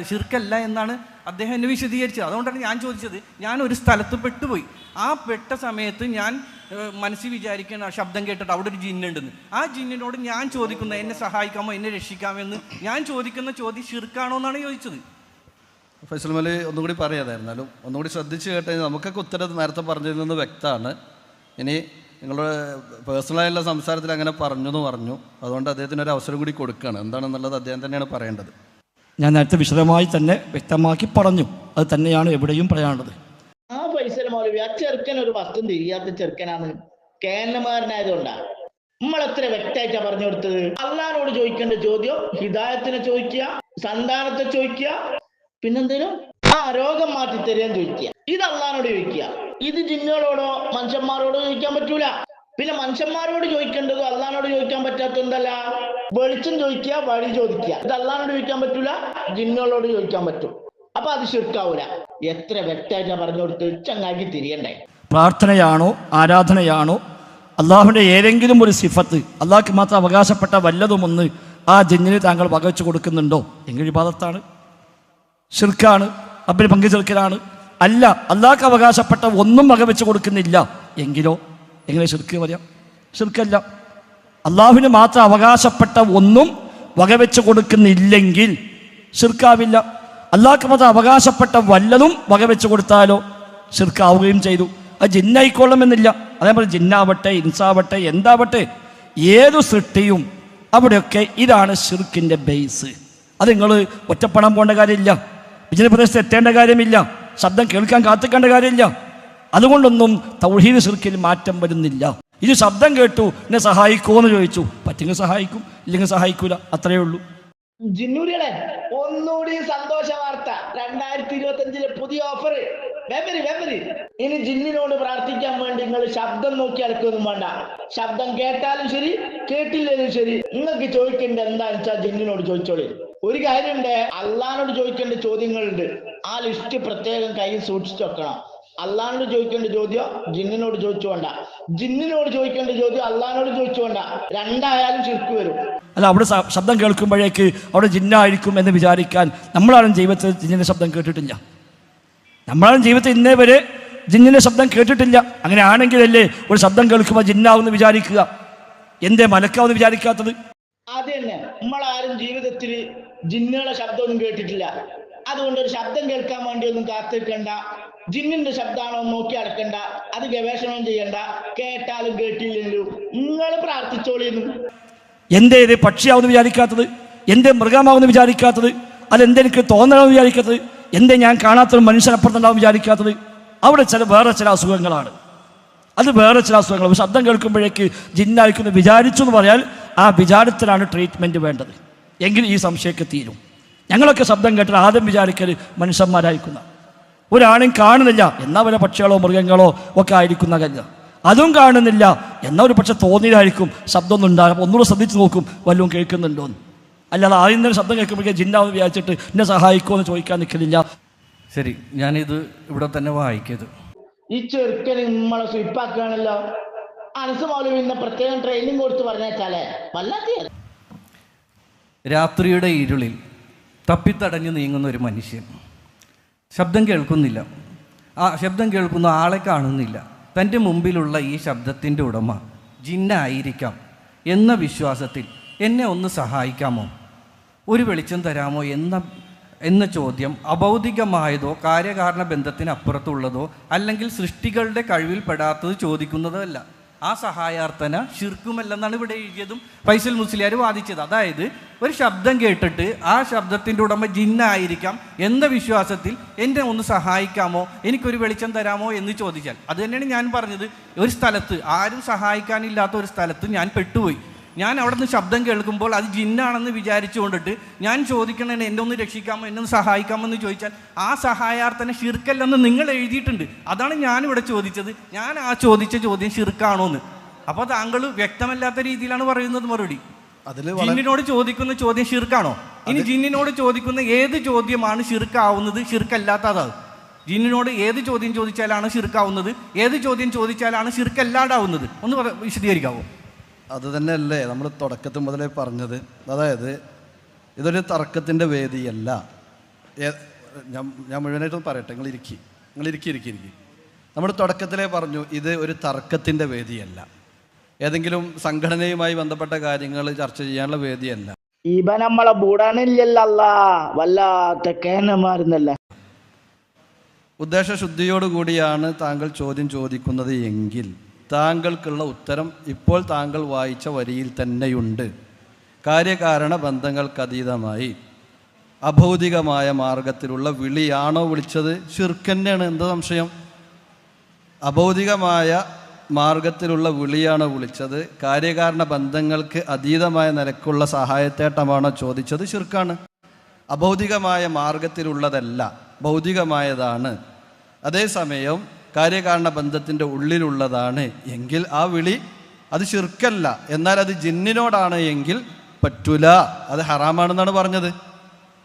Speaker 2: ഷിർക്കല്ല എന്നാണ് അദ്ദേഹം എന്നെ വിശദീകരിച്ചത്. അതുകൊണ്ടാണ് ഞാൻ ചോദിച്ചത്. ഞാൻ ഒരു സ്ഥലത്ത് പെട്ടുപോയി. ആ പെട്ട സമയത്ത് ഞാൻ മനസ്സിൽ വിചാരിക്കുന്ന ശബ്ദം കേട്ടിട്ട് അവിടെ ഒരു ജിന്നുണ്ടെന്ന്. ആ ജിന്നിനോട് ഞാൻ ചോദിക്കുന്ന, എന്നെ സഹായിക്കാമോ, എന്നെ രക്ഷിക്കാമോ എന്ന് ഞാൻ ചോദിക്കുന്ന ചോദ്യം ഷിർക്കാണോ എന്നാണ് ചോദിച്ചത്.
Speaker 3: ഫൈസൽ മൗലവി ഒന്നുകൂടി പറയാതായിരുന്നാലും ഒന്നുകൂടി ശ്രദ്ധിച്ച് കേട്ടുകഴിഞ്ഞാൽ നമുക്കൊക്കെ ഉത്തരം നേരത്തെ പറഞ്ഞതിൽ നിന്ന് വ്യക്തമാണ്. ഇനി നിങ്ങളുടെ പേഴ്സണലായുള്ള സംസാരത്തിൽ അങ്ങനെ പറഞ്ഞു എന്ന് പറഞ്ഞു, അതുകൊണ്ട് അദ്ദേഹത്തിന് ഒരു അവസരം കൂടി കൊടുക്കുകയാണ്. എന്താണെന്നുള്ളത് അദ്ദേഹം തന്നെയാണ് പറയേണ്ടത്.
Speaker 4: ഞാൻ നേരത്തെ വിശദമായി തന്നെ വ്യക്തമാക്കി പറഞ്ഞു. അത് തന്നെയാണ് എവിടെയും പറയാനുള്ളത്.
Speaker 1: ആ ഫൈസൽ മൗലവി ആ ചെറുക്കൻ ഒരു വസ്തു തിരിയാത്ത ചെറുക്കനാണ്, കേരളമാരനായതുകൊണ്ടാണ്. നമ്മളെത്ര വ്യക്തമായിട്ടാ പറഞ്ഞു കൊടുത്തത്. അള്ളാഹിനോട് ചോദിക്കേണ്ട ചോദ്യം ഹിദായത്തിനെ ചോദിക്കുക, സന്താനത്തെ ചോദിക്കുക, പിന്നെന്തേലും ആ രോഗം മാറ്റി തരാൻ ചോദിക്കുക. ഇത് അള്ളാഹിനോട് ചോദിക്കുക. ഇത് ജിന്നുകളോടോ മനുഷ്യന്മാരോടോ ചോദിക്കാൻ പറ്റൂല. പിന്നെ മനുഷ്യന്മാരോട് ചോദിക്കേണ്ടതും അള്ളാഹിനോട് ചോദിക്കാൻ പറ്റാത്ത എന്തല്ല, വെളിച്ചം ചോദിക്കുക, വഴി ചോദിക്കുക. ഇത് അള്ളാഹിനോട് ചോദിക്കാൻ പറ്റൂല, ജിന്നുകളോട് ചോദിക്കാൻ പറ്റും. അപ്പൊ അത് ശിർക്കാവൂല. എത്ര വ്യക്തമായിട്ടാ പറഞ്ഞു കൊടുത്ത് ചങ്ങാക്കി തിരിയണ്ടേ.
Speaker 4: പ്രാർത്ഥനയാണോ ആരാധനയാണോ അള്ളാഹുവിൻ്റെ ഏതെങ്കിലും ഒരു സിഫത്ത്, അള്ളാഹ്ക്ക് മാത്രം അവകാശപ്പെട്ട വല്ലതുമൊന്ന് ആ ജിന്നിന് താങ്കൾ വകവെച്ച് കൊടുക്കുന്നുണ്ടോ എങ്കിൽ ഇബാദത്താണ്, ഷിർക്കാണ്, റബ്ബിന് പങ്കു ചേർക്കലാണ്. അല്ല, അള്ളാഹ്ക്ക് അവകാശപ്പെട്ട ഒന്നും വകവെച്ച് കൊടുക്കുന്നില്ല എങ്കിലോ എങ്ങനെ ഷിർക്ക് പറയാം? ഷിർക്കല്ല. അള്ളാഹുവിന് മാത്രം അവകാശപ്പെട്ട ഒന്നും വകവെച്ച് കൊടുക്കുന്നില്ലെങ്കിൽ ഷിർക്കാവില്ല. അള്ളാഹ്ക്ക് മാത്രം അവകാശപ്പെട്ട വല്ലതും വകവെച്ച് കൊടുത്താലോ ഷിർക്കാവുകയും ചെയ്തു. അത് ജിന്നായിക്കൊള്ളണമെന്നില്ല. അതേപോലെ ജിന്നാവട്ടെ, ഇൻസാവട്ടെ, എന്താവട്ടെ, ഏതു സൃഷ്ടിയും അവിടെയൊക്കെ ഇതാണ് ഷിർക്കിൻ്റെ ബേസ്. അത് നിങ്ങൾ ഒറ്റപ്പെടാൻ പോകേണ്ട കാര്യമില്ല, വിജനപ്രദേശത്ത് എത്തേണ്ട കാര്യമില്ല, ശബ്ദം കേൾക്കാൻ കാത്തിക്കേണ്ട കാര്യമില്ല. അതുകൊണ്ടൊന്നും തൗഹീദ് ഷിർക്കിൽ മാറ്റം വരുന്നില്ല. ഇത് ശബ്ദം കേട്ടു എന്നെ സഹായിക്കുമോ എന്ന് ചോദിച്ചു, പറ്റെങ്കിൽ സഹായിക്കും, ഇല്ലെങ്കിൽ സഹായിക്കൂല, അത്രയേ ഉള്ളൂ.
Speaker 1: ജിന്നൂരികളെ ഒന്നുകൂടി സന്തോഷ വാർത്ത, 2025 പുതിയ ഓഫർ. ഇനി ജിന്നിനോട് പ്രാർത്ഥിക്കാൻ വേണ്ടി നിങ്ങൾ ശബ്ദം നോക്കി അടക്കൊന്നും വേണ്ട. ശബ്ദം കേട്ടാലും ശരി, കേട്ടില്ലേലും ശരി, നിങ്ങൾക്ക് ചോദിക്കേണ്ട എന്താണെന്ന് വെച്ചാൽ ജിന്നിനോട് ചോദിച്ചോളി. ഒരു കാര്യമുണ്ട്, അള്ളാഹിനോട് ചോദിക്കേണ്ട ചോദ്യങ്ങളുണ്ട്. ആ ലിസ്റ്റ് പ്രത്യേകം കയ്യിൽ സൂക്ഷിച്ചു വെക്കണം. അള്ളാഹിനോട് ചോദിക്കേണ്ട ചോദ്യം ജിന്നിനോട് ചോദിച്ചു വേണ്ട, ജിന്നിനോട് ചോദിക്കേണ്ട ചോദ്യം അള്ളാഹിനോട് ചോദിച്ചു വേണ്ട. രണ്ടായാലും ശിർക്ക് വരും.
Speaker 4: അല്ല, അവിടെ ശബ്ദം കേൾക്കുമ്പോഴേക്ക് അവിടെ ജിന്നായിരിക്കും എന്ന് വിചാരിക്കാൻ നമ്മളാരും ജീവിതത്തിൽ ജിന്നിൻ്റെ ശബ്ദം കേട്ടിട്ടില്ല. നമ്മളാരും ജീവിതത്തിൽ ഇന്നേ വരെ ജിന്നിൻ്റെ ശബ്ദം കേട്ടിട്ടില്ല. അങ്ങനെ ആണെങ്കിലല്ലേ ഒരു ശബ്ദം കേൾക്കുമ്പോൾ ജിന്നാവെന്ന് വിചാരിക്കുക. എന്തേ മലക്കാവെന്ന് വിചാരിക്കാത്തത്?
Speaker 1: അത് തന്നെ, നമ്മളാരും ജീവിതത്തിൽ ജിന്നുകളുടെ ശബ്ദമൊന്നും കേട്ടിട്ടില്ല. അതുകൊണ്ട് ഒരു ശബ്ദം കേൾക്കാൻ വേണ്ടി ഒന്നും കാത്തിരിക്കണ്ട. ജിന്നിന്റെ ശബ്ദമാണോ നോക്കി അടക്കണ്ട, അത് ഗവേഷണം ചെയ്യണ്ട. കേട്ടാലും കേട്ടില്ലെങ്കിലും നിങ്ങൾ പ്രാർത്ഥിച്ചോളിയിരുന്നു.
Speaker 4: എന്തേ ഇത് പക്ഷിയാവെന്ന് വിചാരിക്കാത്തത്? എന്തേ മൃഗമാവെന്ന് വിചാരിക്കാത്തത്? അതെന്തെനിക്ക് തോന്നണമെന്ന് വിചാരിക്കാത്തത്? എന്തേ ഞാൻ കാണാത്തൊരു മനുഷ്യനപ്പുറത്തുണ്ടാവും വിചാരിക്കാത്തത്? അവിടെ വേറെ ചില അസുഖങ്ങളാണ്. അത് വേറെ ചില അസുഖങ്ങൾ. ശബ്ദം കേൾക്കുമ്പോഴേക്ക് ജിന്നായിരിക്കുന്നു വിചാരിച്ചു എന്ന് പറഞ്ഞാൽ ആ വിചാരത്തിലാണ് ട്രീറ്റ്മെൻറ്റ് വേണ്ടത്. എങ്കിൽ ഈ സംശയമൊക്കെ തീരും. ഞങ്ങളൊക്കെ ശബ്ദം കേട്ടാൽ ആദ്യം വിചാരിക്കൽ മനുഷ്യന്മാരായിരിക്കുന്ന, ഒരാണും കാണുന്നില്ല എന്നാൽ വല്ല പക്ഷികളോ മൃഗങ്ങളോ ഒക്കെ ആയിരിക്കുന്ന കല്ല, അതും കാണുന്നില്ല എന്നാൽ ഒരു പക്ഷെ തോന്നിയതായിരിക്കും, ശബ്ദമൊന്നും ഉണ്ടാകും, ഒന്നുകൂടെ ശ്രദ്ധിച്ച് നോക്കും വല്ലതും കേൾക്കുന്നുണ്ടോന്ന്. അല്ലാതെ ആദ്യം തന്നെ ശബ്ദം കേൾക്കുമ്പോഴേക്കും ജിന്നാവെന്ന് വിചാരിച്ചിട്ട് എന്നെ സഹായിക്കുമോ എന്ന് ചോദിക്കാൻ നിൽക്കുന്നില്ല.
Speaker 2: ശരി, ഞാനിത് ഇവിടെ തന്നെ വായിക്കത്.
Speaker 1: ഈ ചെറുക്കന് നമ്മളെ സ്വിപ്പാക്കുകയാണല്ലോ. അനസ് മൗലവി പ്രത്യേകം ട്രെയിനിങ് കൊടുത്ത് പറഞ്ഞേച്ചാലേ വല്ലാത്ത.
Speaker 2: രാത്രിയുടെ ഇരുളിൽ തപ്പിത്തടഞ്ഞു നീങ്ങുന്ന ഒരു മനുഷ്യൻ. ശബ്ദം കേൾക്കുന്നില്ല, ആ ശബ്ദം കേൾക്കുന്ന ആളെ കാണുന്നില്ല. തൻ്റെ മുമ്പിലുള്ള ഈ ശബ്ദത്തിൻ്റെ ഉടമ ജിന്നായിരിക്കാം എന്ന വിശ്വാസത്തിൽ എന്നെ ഒന്ന് സഹായിക്കാമോ, ഒരു വെളിച്ചം തരാമോ എന്ന ചോദ്യം അഭൗതികമായതോ കാര്യകാരണ ബന്ധത്തിന് അപ്പുറത്തുള്ളതോ അല്ലെങ്കിൽ സൃഷ്ടികളുടെ കഴിവിൽപ്പെടാത്തത് ചോദിക്കുന്നതല്ല. ആ സഹായാർത്ഥന ശിർക്കുമല്ലെന്നാണ് ഇവിടെ എഴുതിയതും ഫൈസൽ മുസ്ലിയാർ വാദിച്ചത്. അതായത് ഒരു ശബ്ദം കേട്ടിട്ട് ആ ശബ്ദത്തിൻ്റെ ഉടമ ജിന്നായിരിക്കാം എന്ന വിശ്വാസത്തിൽ എന്നെ ഒന്ന് സഹായിക്കാമോ, എനിക്കൊരു വെളിച്ചം തരാമോ എന്ന് ചോദിച്ചാൽ, അത് തന്നെയാണ് ഞാൻ പറഞ്ഞത്. ഒരു സ്ഥലത്ത് ആരും സഹായിക്കാനില്ലാത്ത ഒരു സ്ഥലത്ത് ഞാൻ പെട്ടുപോയി. ഞാൻ അവിടെ നിന്ന് ശബ്ദം കേൾക്കുമ്പോൾ അത് ജിന്നാണെന്ന് വിചാരിച്ചുകൊണ്ടിട്ട് ഞാൻ ചോദിക്കണേ എന്നെ ഒന്ന് രക്ഷിക്കാമോ, എന്നെ ഒന്ന് സഹായിക്കാമോ എന്ന് ചോദിച്ചാൽ ആ സഹായാർത്ഥന ഷിർക്കല്ലെന്ന് നിങ്ങൾ എഴുതിയിട്ടുണ്ട്. അതാണ് ഞാനിവിടെ ചോദിച്ചത്. ഞാൻ ആ ചോദിച്ച ചോദ്യം ഷിർക്കാണോ എന്ന്. അപ്പോൾ താങ്കൾ വ്യക്തമല്ലാത്ത രീതിയിലാണ് പറയുന്നത് മറുപടി. ജിന്നിനോട് ചോദിക്കുന്ന ചോദ്യം ഷിർക്കാണോ? ഇനി ജിന്നിനോട് ചോദിക്കുന്ന ഏത് ചോദ്യമാണ് ഷിർക്കാവുന്നത്, ഷിർക്കല്ലാത്തതാണ്? ജിന്നിനോട് ഏത് ചോദ്യം ചോദിച്ചാലാണ് ഷിർക്കാവുന്നത്, ഏത് ചോദ്യം ചോദിച്ചാലാണ് ഷിർക്കല്ലാണ്ടാവുന്നത്? ഒന്ന് വിശദീകരിക്കാവോ?
Speaker 3: അത് തന്നെയല്ലേ നമ്മൾ തുടക്കത്തിൽ മുതലേ പറഞ്ഞത്. അതായത് ഇതൊരു തർക്കത്തിൻ്റെ വേദിയല്ല. ഞാൻ മുഴുവനായിട്ടും പറയട്ടെ, നിങ്ങൾ ഇരിക്കി. നമ്മൾ തുടക്കത്തിലേ പറഞ്ഞു ഇത് ഒരു തർക്കത്തിൻ്റെ വേദിയല്ല, ഏതെങ്കിലും സംഘടനയുമായി ബന്ധപ്പെട്ട കാര്യങ്ങൾ ചർച്ച ചെയ്യാനുള്ള വേദിയല്ല.
Speaker 1: ഇവ നമ്മളെ ബൂടാനില്ലല്ല വല്ലാത്ത കേനമാരുന്നല്ല.
Speaker 3: ഉദ്ദേശശുദ്ധിയോടുകൂടിയാണ് താങ്കൾ ചോദ്യം ചോദിക്കുന്നത് എങ്കിൽ താങ്കൾക്കുള്ള ഉത്തരം ഇപ്പോൾ താങ്കൾ വായിച്ച വരിയിൽ തന്നെയുണ്ട്. കാര്യകാരണ ബന്ധങ്ങൾക്കതീതമായി അഭൗതികമായ മാർഗത്തിലുള്ള വിളിയാണോ വിളിച്ചത്? ശിർക്ക് തന്നെയാണ്. എന്താ സംശയം? അഭൗതികമായ മാർഗത്തിലുള്ള വിളിയാണോ വിളിച്ചത്? കാര്യകാരണ ബന്ധങ്ങൾക്ക് അതീതമായ നിലക്കുള്ള സഹായത്തേട്ടമാണോ ചോദിച്ചത്? ശിർക്കാണ്. അഭൗതികമായ മാർഗത്തിലുള്ളതല്ല, ഭൗതികമായതാണ്. അതേസമയം കാര്യകാരണ ബന്ധത്തിൻ്റെ ഉള്ളിലുള്ളതാണ് എങ്കിൽ ആ വിളി അത് ശിർക്കല്ല. എന്നാൽ അത് ജിന്നിനോടാണ് എങ്കിൽ പറ്റൂല, അത് ഹറാമാണെന്നാണ് പറഞ്ഞത്.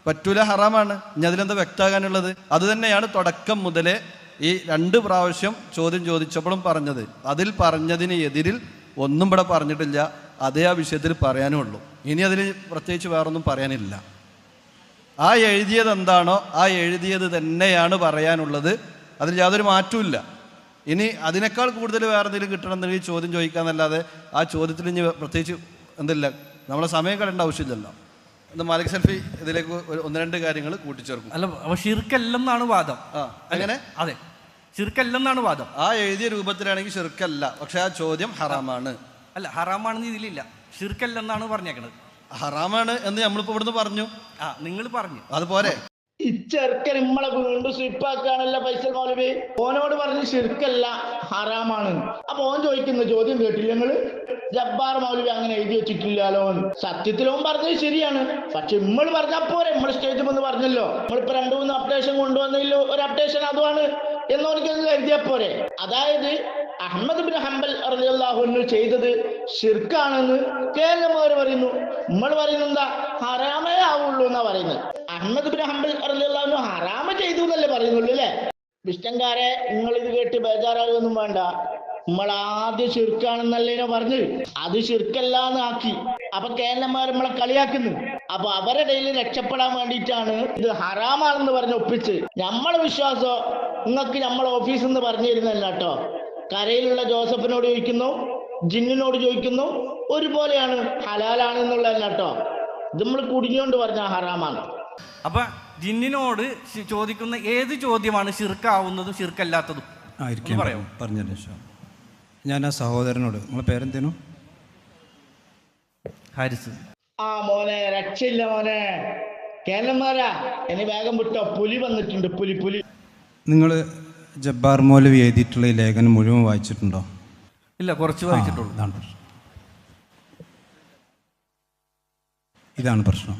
Speaker 3: പറ്റൂല, ഹറാമാണ്. ഇനി അതിലെന്താ വ്യക്തമാകാനുള്ളത്? അത് തന്നെയാണ് തുടക്കം മുതലേ ഈ 2 പ്രാവശ്യം ചോദ്യം ചോദിച്ചപ്പോഴും പറഞ്ഞത്. അതിൽ പറഞ്ഞതിന് എതിരിൽ ഒന്നും ഇവിടെ പറഞ്ഞിട്ടില്ല. അതേ ആ വിഷയത്തിൽ പറയാനുള്ളൂ. ഇനി അതിൽ പ്രത്യേകിച്ച് വേറൊന്നും പറയാനില്ല. ആ എഴുതിയത് എന്താണോ ആ എഴുതിയത് തന്നെയാണ് പറയാനുള്ളത്. അതിൽ യാതൊരു മാറ്റമില്ല. ഇനി അതിനേക്കാൾ കൂടുതൽ വേറെ എന്തെങ്കിലും കിട്ടണമെന്നുണ്ടെങ്കിൽ ചോദ്യം ചോദിക്കാന്നല്ലാതെ ആ ചോദ്യത്തിൽ ഇനി പ്രത്യേകിച്ച് എന്തില്ല, നമ്മളെ സമയം കളയേണ്ട ആവശ്യമില്ലല്ലോ. എന്ന് മാലിക് സൽഫി ഇതിലേക്ക് 1-2 കാര്യങ്ങൾ കൂട്ടിച്ചേർക്കും.
Speaker 2: അല്ല, ഷിർക്കല്ലെന്നാണ് വാദം.
Speaker 3: അങ്ങനെ?
Speaker 2: അതെ, ഷിർക്കല്ലെന്നാണ് വാദം.
Speaker 3: ആ എഴുതിയ രൂപത്തിലാണെങ്കിൽ ഷിർക്കല്ല, പക്ഷെ ആ ചോദ്യം ഹറാമാണ്.
Speaker 2: അല്ല, ഹറാമാണെന്ന് ഇതിലില്ല, ഷിർക്കല്ലെന്നാണ് പറഞ്ഞേക്കണത്.
Speaker 3: ഹറാമാണ് എന്ന് നമ്മളിപ്പോൾ ഇവിടുന്ന് പറഞ്ഞു.
Speaker 2: നിങ്ങൾ പറഞ്ഞു,
Speaker 3: അതുപോലെ
Speaker 1: ഈ ചെറുക്കൻ നമ്മളെ വീണ്ടും സ്ലിപ്പാക്കാണല്ലോ ഫൈസൽ മൗലവി. ഓനോട് പറഞ്ഞ് ശിർക്കല്ല ഹറാമാണ്. അപ്പൊ ഓൻ ചോദിക്കുന്ന ചോദ്യം കേട്ടില്ല നിങ്ങള്? ജബ്ബാർ മൗലവി അങ്ങനെ എഴുതി വെച്ചിട്ടില്ലല്ലോ. സത്യത്തിലും പറഞ്ഞത് ശരിയാണ്, പക്ഷെ നമ്മൾ പറഞ്ഞാൽ പോരെ. നമ്മൾ സ്റ്റേജിൽ വന്ന് പറഞ്ഞല്ലോ, നമ്മളിപ്പോ 2-3 അപ്ഡേഷൻ കൊണ്ടുവന്നതിൽ ഒരു അപ്ഡേഷൻ അതുമാണ് എന്നോനിക്ക് എഴുതിയാൽ പോരെ. അതായത് അഹ്മദ് ബിൻ ഹംബൽ റളിയല്ലാഹു അൻഹു ചെയ്തത് ശിർക്കാണെന്ന് കേരളമാർ പറയുന്നു. നമ്മൾ പറയുന്നത് എന്താ? ഹറാമേ ആവുള്ളൂ എന്നാ പറയുന്നത്. അഹ്മദ് ബിൻ ഹംബൽ റളിയല്ലാഹു അൻഹു ഹറാമ ചെയ്തു എന്നല്ലേ പറയുന്നുള്ളൂ അല്ലേ? വിഷ്ടംകാരെ, നിങ്ങൾ ഇത് കേട്ട് ബേജാറാകൊന്നും വേണ്ട. നമ്മൾ ആദ്യം ശിർക്കാണെന്നല്ലേനോ പറഞ്ഞ്, അത് ശിർക്കല്ലാന്ന് ആക്കി. അപ്പൊ കേരളന്മാർ നമ്മളെ കളിയാക്കുന്നു. അപ്പൊ അവരുടെ ഇടയിൽ രക്ഷപ്പെടാൻ വേണ്ടിയിട്ടാണ് ഇത് ഹറാമാണെന്ന് പറഞ്ഞ് ഒപ്പിച്ച്. നമ്മളെ വിശ്വാസം നിങ്ങൾക്ക് നമ്മളെ ഓഫീസിൽ നിന്ന് പറഞ്ഞു തരുന്നല്ല കേട്ടോ. കരയിലുള്ള ജോസഫിനോട് ചോദിക്കുന്നു, ജിന്നിനോട് ചോദിക്കുന്നു, ഒരുപോലെയാണ്, ഹലാലാണെന്നുള്ളതല്ല കേട്ടോ. ഇത് നമ്മൾ കുടുങ്ങിയോണ്ട് പറഞ്ഞ ഹറാമാണ്.
Speaker 2: അപ്പൊ ജിന്നിനോട് ചോദിക്കുന്ന ഏത് ചോദ്യമാണ് ശിർക്കാവുന്നതും ശിർക്കല്ലാത്തതും?
Speaker 5: പറഞ്ഞു. ഞാൻ ആ സഹോദരനോട്, നിങ്ങളെ പേരെന്തേനു?
Speaker 2: ഹാരിസ്.
Speaker 1: മോനെ, രക്ഷയില്ല മോനെ. കേരളന്മാരാ, ഇനി വേഗം വിട്ടോ, പുലി വന്നിട്ടുണ്ട്. പുലി.
Speaker 5: നിങ്ങൾ ജബ്ബാർ മൗലവി എഴുതിയിട്ടുള്ള ഈ ലേഖനം മുഴുവൻ വായിച്ചിട്ടുണ്ടോ?
Speaker 2: ഇല്ല, കുറച്ച് വായിച്ചിട്ടുള്ളൂ.
Speaker 5: ഇതാണ് പ്രശ്നം.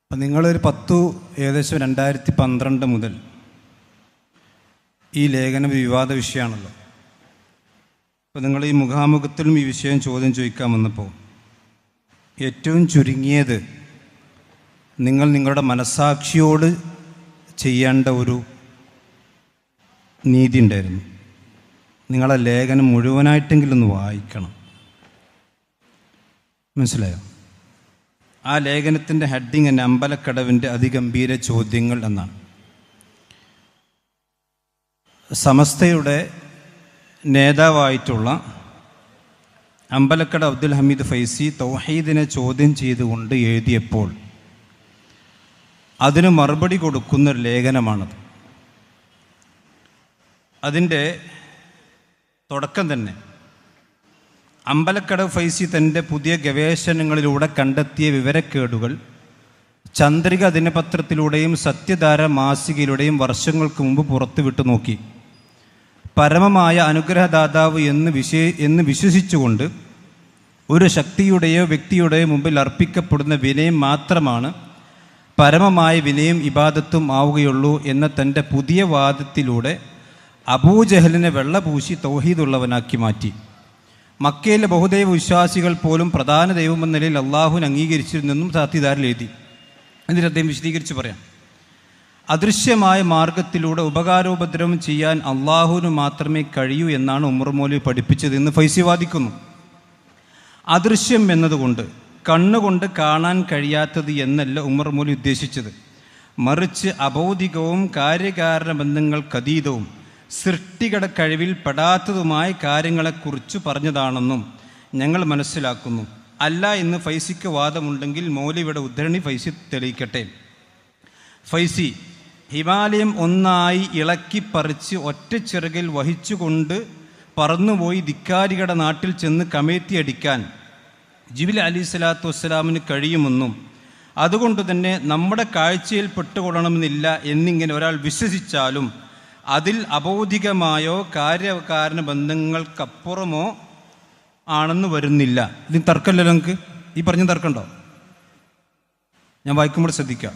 Speaker 5: അപ്പം നിങ്ങളൊരു ഏകദേശം 2012 മുതൽ ഈ ലേഖനം വിവാദ വിഷയമാണല്ലോ. അപ്പോൾ നിങ്ങൾ ഈ മുഖാമുഖത്തിലും ഈ വിഷയം ചോദ്യം ചോദിക്കാൻ വന്നപ്പോൾ ഏറ്റവും ചുരുങ്ങിയത് നിങ്ങൾ നിങ്ങളുടെ മനസാക്ഷിയോട് ചെയ്യേണ്ട ഒരു നീതി ഉണ്ടായിരുന്നു. നിങ്ങളെ ലേഖനം മുഴുവനായിട്ടെങ്കിലും ഒന്ന് വായിക്കണം. മനസ്സിലായോ? ആ ലേഖനത്തിൻ്റെ ഹെഡിങ് തന്നെ അമ്പലക്കടവിൻ്റെ അതിഗംഭീര ചോദ്യങ്ങൾ എന്നാണ്. സമസ്തയുടെ നേതാവായിട്ടുള്ള അമ്പലക്കട അബ്ദുൽ ഹമീദ് ഫൈസി തൗഹീദിനെ ചോദ്യം ചെയ്തുകൊണ്ട് എഴുതിയപ്പോൾ അതിന് മറുപടി കൊടുക്കുന്നൊരു ലേഖനമാണത്. അതിൻ്റെ തുടക്കം തന്നെ അമ്പലക്കടവ് ഫൈസി തൻ്റെ പുതിയ ഗവേഷണങ്ങളിലൂടെ കണ്ടെത്തിയ വിവരക്കേടുകൾ ചന്ദ്രിക ദിനപത്രത്തിലൂടെയും സത്യധാര മാസികയിലൂടെയും വർഷങ്ങൾക്ക് മുമ്പ് പുറത്തുവിട്ടു നോക്കി. പരമമായ അനുഗ്രഹദാതാവ് എന്ന് വിശ്വസിച്ചുകൊണ്ട് ഒരു ശക്തിയുടെയോ വ്യക്തിയുടെയോ മുമ്പിൽ അർപ്പിക്കപ്പെടുന്ന വിനയം മാത്രമാണ് പരമമായ വിനയം ഇബാദത്തും ആവുകയുള്ളൂ എന്ന തൻ്റെ പുതിയ വാദത്തിലൂടെ അബൂജഹലിനെ വെള്ളപൂശി തൗഹീദുള്ളവനാക്കി മാറ്റി. മക്കയിലെ ബഹുദൈവ വിശ്വാസികൾ പോലും പ്രധാന ദൈവമെന്ന നിലയിൽ അള്ളാഹുവിനെ അംഗീകരിച്ചിരുന്നെന്നും സാത്തിധാരിൽ എഴുതി. എന്നിട്ട് അദ്ദേഹം വിശദീകരിച്ച് പറയാം. അദൃശ്യമായ മാർഗത്തിലൂടെ ഉപകാരോപദ്രവം ചെയ്യാൻ അള്ളാഹുവിന് മാത്രമേ കഴിയൂ എന്നാണ് ഉമർ മൗലവി പഠിപ്പിച്ചതെന്ന് ഫൈസി വാദിക്കുന്നു. അദൃശ്യം എന്നതുകൊണ്ട് കണ്ണുകൊണ്ട് കാണാൻ കഴിയാത്തത് എന്നല്ല ഉമർ മൗലവി ഉദ്ദേശിച്ചത്, മറിച്ച് അഭൗതികവും കാര്യകാരണ ബന്ധങ്ങൾക്കതീതവും സൃഷ്ടികളുടെ കഴിവിൽ പെടാത്തതുമായ കാര്യങ്ങളെക്കുറിച്ച് പറഞ്ഞതാണെന്നും ഞങ്ങൾ മനസ്സിലാക്കുന്നു. അല്ല എന്ന് ഫൈസിക്ക് വാദമുണ്ടെങ്കിൽ മൗലവിയുടെ ഉദ്ധരണി ഫൈസി തെളിയിക്കട്ടെ. ഫൈസി ഹിമാലയം ഒന്നായി ഇളക്കിപ്പറിച്ച് ഒറ്റച്ചിറകിൽ വഹിച്ചുകൊണ്ട് പറന്നുപോയി ധിക്കാരികളുടെ നാട്ടിൽ ചെന്ന് കമേത്തി അടിക്കാൻ ജിബ്രീൽ അലൈഹി സ്വലാത്തു വസ്സലാമിന് കഴിയുമെന്നും അതുകൊണ്ട് തന്നെ നമ്മുടെ കാഴ്ചയിൽ പെട്ടുകൊള്ളണമെന്നില്ല എന്നിങ്ങനെ ഒരാൾ വിശ്വസിച്ചാലും അതിൽ അബൗദികമായോ കാര്യകാരണ ബന്ധങ്ങൾക്കപ്പുറമോ ആണെന്ന് വരുന്നില്ല. ഇതിന് തർക്കമല്ലല്ലോ നമുക്ക്? ഈ പറഞ്ഞ തർക്കമുണ്ടോ? ഞാൻ വായിക്കുമ്പോൾ ശ്രദ്ധിക്കാം.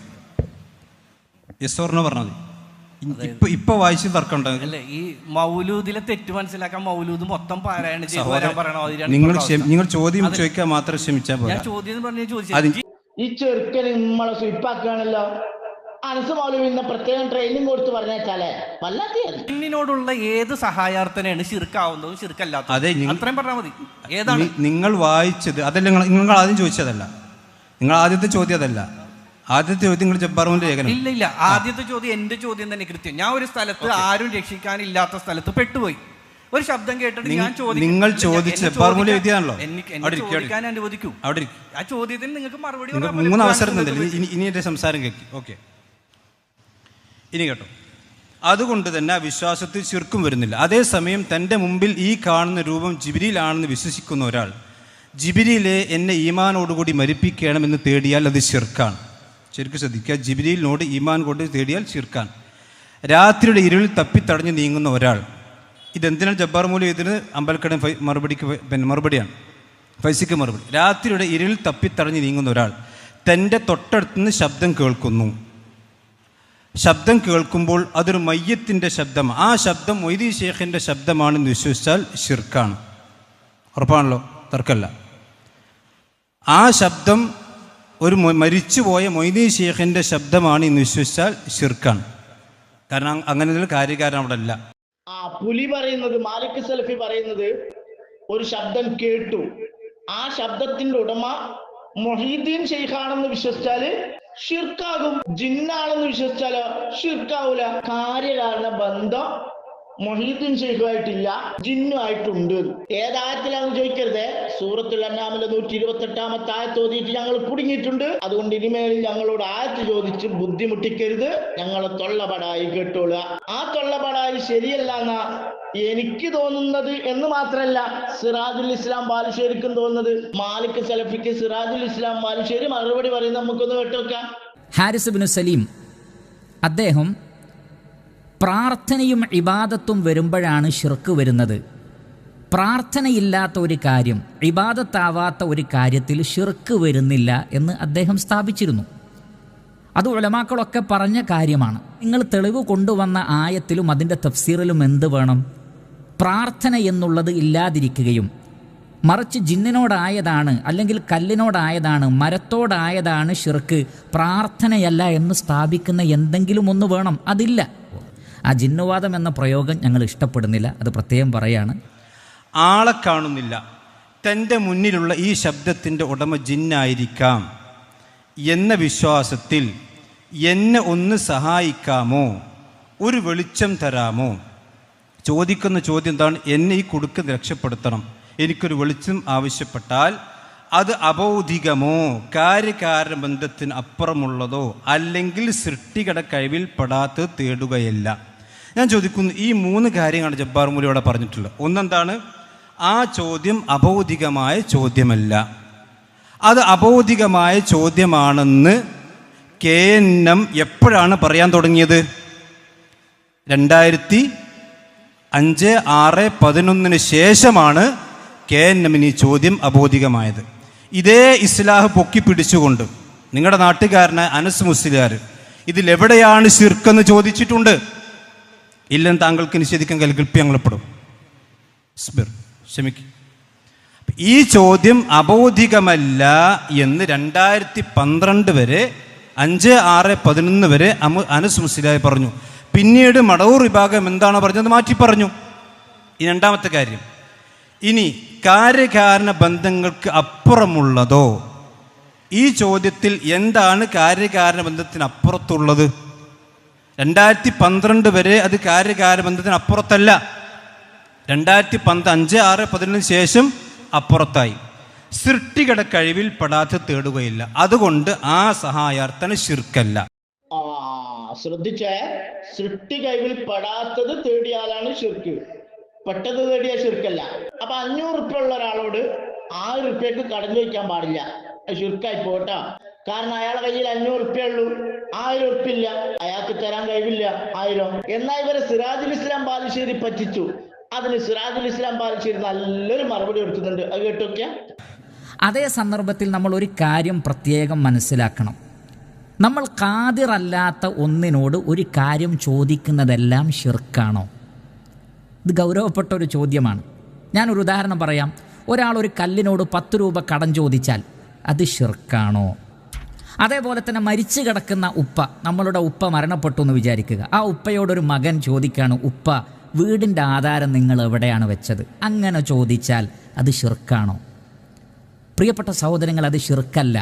Speaker 5: യെസ്സോറിന് പറഞ്ഞത് ഇപ്പൊ വായിച്ച് തർക്കമുണ്ടോ?
Speaker 2: അല്ലേ, ഈ മൗലൂദിലെ തെറ്റ് മനസ്സിലാക്കാൻ മൗലൂദ് മൊത്തം പാരായണം
Speaker 5: നിങ്ങൾ ചോദ്യം ചോദിക്കാൻ മാത്രം ശ്രമിച്ചാൽ പോലെ.
Speaker 1: ഈ ചെറുക്കന് നമ്മളെ സ്വീപ്പാക്കുകയാണല്ലോ. അനസ് മൗലവിനെ പ്രത്യേകം ട്രെയിനിങ് കൊടുത്ത് പറഞ്ഞേച്ചാലേ വല്ലാത്തതിനോടുള്ള
Speaker 2: ഏത് സഹായാർത്ഥനയാണ് ശിർക്കാവുന്നതും ശിർക്കല്ലാത്തതും?
Speaker 5: അതെ,
Speaker 2: അത്രയും പറഞ്ഞാൽ മതി. ഏതാണ്
Speaker 5: നിങ്ങൾ വായിച്ചത്? അതല്ല, നിങ്ങൾ ആദ്യം ചോദിച്ചതല്ല. നിങ്ങൾ ആദ്യത്തെ ചോദ്യം അതല്ല. ആദ്യത്തെ ചോദ്യം നിങ്ങൾ ജബ്ബാറിന്റെ ലേഖനം.
Speaker 2: ഇല്ല, ആദ്യത്തെ ചോദ്യം എന്റെ ചോദ്യം തന്നെ കൃത്യം. ഞാൻ ഒരു സ്ഥലത്ത് ആരും രക്ഷിക്കാനില്ലാത്ത സ്ഥലത്ത് പെട്ടുപോയി. ഒരു ശബ്ദം കേട്ടിട്ട് ഞാൻ
Speaker 5: നിങ്ങൾ ചോദിച്ച ജബ്ബാറിന്റെ എഴുതിയാണല്ലോ.
Speaker 2: ചോദിക്കാൻ അനുവദിക്കൂ. ആ ചോദ്യത്തിന് നിങ്ങൾക്ക് മറുപടി
Speaker 5: 3 അവസരം തന്നില്ല. ഇനി എന്റെ സംസാരം കേൾക്കി. ഓക്കെ, ഇനി കേട്ടോ. അതുകൊണ്ട് തന്നെ ആ വിശ്വാസത്തിൽ ശിർക്കും വരുന്നില്ല. അതേസമയം തൻ്റെ മുമ്പിൽ ഈ കാണുന്ന രൂപം ജിബ്രീലാണെന്ന് വിശ്വസിക്കുന്ന ഒരാൾ ജിബ്രീലെ എന്നെ ഈമാനോടുകൂടി മരിപ്പിക്കണമെന്ന് തേടിയാൽ അത് ശിർക്കാണ്. ശരിക്കും ശ്രദ്ധിക്കുക, ജിബ്രീലിനോട് ഈമാൻ കൊണ്ട് തേടിയാൽ ശിർക്കാൻ. രാത്രിയുടെ ഇരുളിൽ തപ്പിത്തടഞ്ഞ് നീങ്ങുന്ന ഒരാൾ, ഇതെന്തിനാണ് ജബ്ബാർ മൗലവി ഇതിന് അമ്പലക്കട മറുപടിയാണ് ഫൈസിക്ക് മറുപടി. രാത്രിയുടെ ഇരുളിൽ തപ്പിത്തടഞ്ഞ് നീങ്ങുന്ന ഒരാൾ തൻ്റെ തൊട്ടടുത്തുനിന്ന് ശബ്ദം കേൾക്കുന്നു. ശബ്ദം കേൾക്കുമ്പോൾ അതൊരു മയ്യത്തിൻ്റെ ശബ്ദമാണ്. ആ ശബ്ദം മൊയ്തി ഷേഖിൻ്റെ ശബ്ദമാണെന്ന് വിശ്വസിച്ചാൽ ശിർക്കാണ്. ഉറപ്പാണല്ലോ, തർക്കമല്ല. ആ ശബ്ദം ഒരു മരിച്ചുപോയ മൊയ്തി ഷേഖിൻ്റെ ശബ്ദമാണ് എന്ന് വിശ്വസിച്ചാൽ ശിർക്കാണ്. കാരണം അങ്ങനെ കാര്യകാരണം അവിടെ അല്ല.
Speaker 1: പുലി പറയുന്നത്, മാലിക് സലഫി പറയുന്നത്, ഒരു ശബ്ദം കേട്ടു, ആ ശബ്ദത്തിന്റെ ഉടമ മൊഹീദ്ദീൻ ഷെയ്ഖാണെന്ന് വിശ്വസിച്ചാല് ഷിർക്കാകും. ജിന്നാണെന്ന് വിശ്വസിച്ചാലോ ഷിർക്കാവൂല. കാര്യകാരണ ബന്ധം മൊഹീദ്ദീൻ ഷെയ്ഖുമായിട്ടില്ല, ജിന്നുമായിട്ടുണ്ട്. ഏതായത്തിലാണെന്ന് ചോദിക്കരുതേ. സൂറത്തുൽ അൻആമിലെ 128-ാമത്തെ ആയത്ത് ഓതിയിട്ട് ഞങ്ങൾ കുടുങ്ങിയിട്ടുണ്ട്. അതുകൊണ്ട് ഇനിമേൽ ഞങ്ങളോട് ആയത്ത് ചോദിച്ച് ബുദ്ധിമുട്ടിക്കരുത്. ഞങ്ങളെ തൊള്ളപടായി കേട്ടോളുക. ആ തൊള്ളപടായി ശരിയല്ല എന്നാ എനിക്ക് തോന്നുന്നത് എന്ന് മാത്രമല്ല സിറാജുൽ ഇസ്ലാം ബാലുശ്ശേരിക്കും തോന്നുന്നത്. മാലിക് സലഫിക്ക് സിറാജുൽ ഇസ്ലാം ബാലുശ്ശേരി മറുപടി പറയുന്നത് നമുക്കൊന്ന് കേട്ടോക്കാം.
Speaker 6: ഹാരിസ് ഇബ്നു സലീം അദ്ദേഹം പ്രാർത്ഥനയും ഇബാദത്തും വരുമ്പോഴാണ് ശിർക്ക് വരുന്നത്. പ്രാർത്ഥനയില്ലാത്ത ഒരു കാര്യം, ഇബാദത്താവാത്ത ഒരു കാര്യത്തിൽ ശിർക്ക് വരുന്നില്ല എന്ന് അദ്ദേഹം സ്ഥാപിച്ചിരുന്നു. അത് ഉലമാക്കളൊക്കെ പറഞ്ഞ കാര്യമാണ്. നിങ്ങൾ തെളിവ് കൊണ്ടുവന്ന ആയത്തിലും അതിൻ്റെ തഫ്സീറിലും എന്ത് വേണം? പ്രാർത്ഥന എന്നുള്ളത് ഇല്ലാതിരിക്കുകയും മറിച്ച് ജിന്നിനോടായതാണ്, അല്ലെങ്കിൽ കല്ലിനോടായതാണ്, മരത്തോടായതാണ് ശിർക്ക്, പ്രാർത്ഥനയല്ല എന്ന് സ്ഥാപിക്കുന്ന എന്തെങ്കിലും ഒന്ന് വേണം. അതില്ല. ആ ജിന്നുവാദം എന്ന പ്രയോഗം ഞങ്ങൾ ഇഷ്ടപ്പെടുന്നില്ല. അത് പ്രത്യേകം പറയാണ്.
Speaker 5: ആളെ കാണുന്നില്ല, തൻ്റെ മുന്നിലുള്ള ഈ ശബ്ദത്തിൻ്റെ ഉടമ ജിന്നായിരിക്കാം. എന്ന വിശ്വാസത്തിൽ എന്നെ ഒന്ന് സഹായിക്കാമോ, ഒരു വെളിച്ചം തരാമോ? ചോദിക്കുന്ന ചോദ്യം എന്താണ്? എന്നെ ഈ കുടുക്ക് രക്ഷപ്പെടുത്തണം, എനിക്കൊരു വെളിച്ചം ആവശ്യപ്പെട്ടാൽ അത് അബൗദികമോ, കാര്യകാരണ ബന്ധത്തിന് അപ്പുറമുള്ളതോ അല്ലെങ്കിൽ സൃഷ്ടികളുടെ കഴിവിൽ പെടാത്തത് തേടുകയല്ല. ഞാൻ ചോദിക്കുന്നു, ഈ 3 കാര്യങ്ങളാണ് ജബ്ബാർ മൂലി ഇവിടെ പറഞ്ഞിട്ടുള്ളത്. ഒന്നെന്താണ്? ആ ചോദ്യം അബൗദികമായ ചോദ്യമല്ല. അത് അബൗദികമായ ചോദ്യമാണെന്ന് KNM എപ്പോഴാണ് പറയാൻ തുടങ്ങിയത്? 2005-6-11 ശേഷമാണ് KNM ഈ ചോദ്യം അബൗദികമായത്. ഇതേ ഇസ്ലാഹ് പൊക്കി പിടിച്ചുകൊണ്ട് നിങ്ങളുടെ നാട്ടുകാരനായ അനസ് മുസ്ലിയാർ ഇതിലെവിടെയാണ് ശിർക്കെന്ന് ചോദിച്ചിട്ടുണ്ട്. ഇല്ലെന്ന് താങ്കൾക്ക് നിഷേധിക്കാൻ കൽപ്പിക്കപ്പെடும். ക്ഷമിക്കും. ഈ ചോദ്യം അബൗദികമല്ല എന്ന് 2012 വരെ 5-6-11 വരെ അനസ് മുസ്ലിയാർ പറഞ്ഞു. പിന്നീട് മടവൂർ വിഭാഗം എന്താണ് പറഞ്ഞത് മാറ്റി പറഞ്ഞു. ഈ രണ്ടാമത്തെ കാര്യം, ഇനി കാര്യകാരണ ബന്ധങ്ങൾക്ക് അപ്പുറമുള്ളതോ? ഈ ചോദ്യത്തിൽ എന്താണ് കാര്യകാരണ ബന്ധത്തിന് അപ്പുറത്തുള്ളത്? 2012 വരെ അത് കാര്യകാരണ ബന്ധത്തിന് അപ്പുറത്തല്ല. 2005-6-11 ശേഷം അപ്പുറത്തായി. സൃഷ്ടികളുടെ കഴിവിൽ പെടാതെ തേടുകയില്ല, അതുകൊണ്ട് ആ സഹായാർത്ഥന ശിർക്കല്ല.
Speaker 1: ശ്രദ്ധിച്ചേ, സൃഷ്ടി കഴിവിൽ പെടാത്തത് തേടിയാലാണ് ശിർക്ക്, പെട്ടത് തേടിയ ശിർക്കല്ല. അപ്പൊ 500 റുപ്യ ഉള്ള ഒരാളോട് 1000 റുപ്യക്ക് കടം ചോദിക്കാൻ പാടില്ല, ശിർക്കായി പോട്ടാ. കാരണം അയാളുടെ കയ്യിൽ 500 റുപ്യ ഉള്ളൂ, 1000 റുപ്യ ഇല്ല, അയാൾക്ക് തരാൻ കഴിവില്ല 1000. എന്നാൽ ഇവരെ സിറാജുൽ ഇസ്ലാം ബാലുശ്ശേരി പറ്റിച്ചു. അതിന് സിറാജുൽ ഇസ്ലാം ബാലുശ്ശേരി നല്ലൊരു മറുപടി കൊടുക്കുന്നുണ്ട്, അത് കേട്ടോക്കിയ.
Speaker 6: അതേ സന്ദർഭത്തിൽ നമ്മൾ ഒരു കാര്യം പ്രത്യേകം മനസ്സിലാക്കണം. നമ്മൾ ഖാദിറല്ലാത്ത ഒന്നിനോട് ഒരു കാര്യം ചോദിക്കുന്നതെല്ലാം ശിർക്കാണോ? ഇത് ഗൗരവപ്പെട്ട ഒരു ചോദ്യമാണ്. ഞാനൊരു ഉദാഹരണം പറയാം. ഒരാൾ ഒരു കല്ലിനോട് 10 രൂപ കടം ചോദിച്ചാൽ അത് ശിർക്കാണോ? അതേപോലെ തന്നെ മരിച്ചു കിടക്കുന്ന ഉപ്പ, നമ്മളുടെ ഉപ്പ മരണപ്പെട്ടു എന്ന് വിചാരിക്കുക. ആ ഉപ്പയോടൊരു മകൻ ചോദിക്കുകയാണ്, ഉപ്പ വീടിൻ്റെ ആധാരം നിങ്ങൾ എവിടെയാണ് വെച്ചത്? അങ്ങനെ ചോദിച്ചാൽ അത് ശിർക്കാണോ? പ്രിയപ്പെട്ട സഹോദരങ്ങൾ, അത് ശിർക്കല്ല.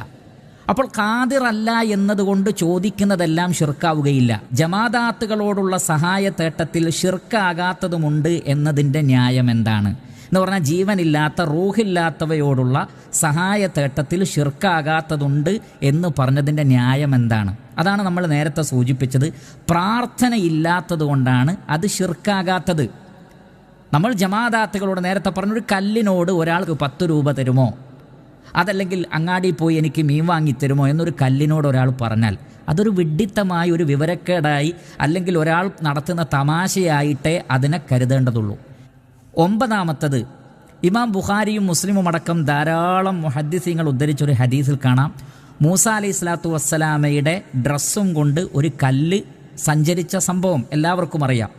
Speaker 6: അപ്പോൾ ഖാദിറല്ല എന്നതുകൊണ്ട് ചോദിക്കുന്നതെല്ലാം ശിർക്കാവുകയില്ല. ജമാദാത്തുകളോടുള്ള സഹായ തേട്ടത്തിൽ ശിർക്കാകാത്തതുമുണ്ട് എന്നതിൻ്റെ ന്യായം എന്താണ് എന്ന് പറഞ്ഞാൽ, ജീവനില്ലാത്ത റൂഹില്ലാത്തവയോടുള്ള സഹായ തേട്ടത്തിൽ ശിർക്കാകാത്തതുണ്ട് എന്ന് പറഞ്ഞതിൻ്റെ ന്യായം എന്താണ്? അതാണ് നമ്മൾ നേരത്തെ സൂചിപ്പിച്ചത്. പ്രാർത്ഥനയില്ലാത്തത് കൊണ്ടാണ് അത് ശിർക്കാകാത്തത്. നമ്മൾ ജമാദാത്തുകളോട് നേരത്തെ പറഞ്ഞൊരു കല്ലിനോട് ഒരാൾക്ക് 10 രൂപ തരുമോ, അതല്ലെങ്കിൽ അങ്ങാടി പോയി എനിക്ക് മീൻ വാങ്ങിത്തരുമോ എന്നൊരു കല്ലിനോട് ഒരാൾ പറഞ്ഞാൽ അതൊരു വിഡ്ഢിത്തമായി, ഒരു വിവരക്കേടായി, അല്ലെങ്കിൽ ഒരാൾ നടത്തുന്ന തമാശയായിട്ടേ അതിനെ കരുതേണ്ടതുള്ളൂ. 9-ാമത്തത്, ഇമാം ബുഖാരിയും മുസ്ലിമും അടക്കം ധാരാളം മുഹദ്ദിസീങ്ങൾ ഉദ്ധരിച്ചൊരു ഹദീസിൽ കാണാം, മൂസ അലൈഹി സ്വലാത്തു വസ്സലാമയുടെ ഡ്രസ്സും കൊണ്ട് ഒരു കല്ല് സഞ്ചരിച്ച സംഭവം എല്ലാവർക്കും അറിയാം.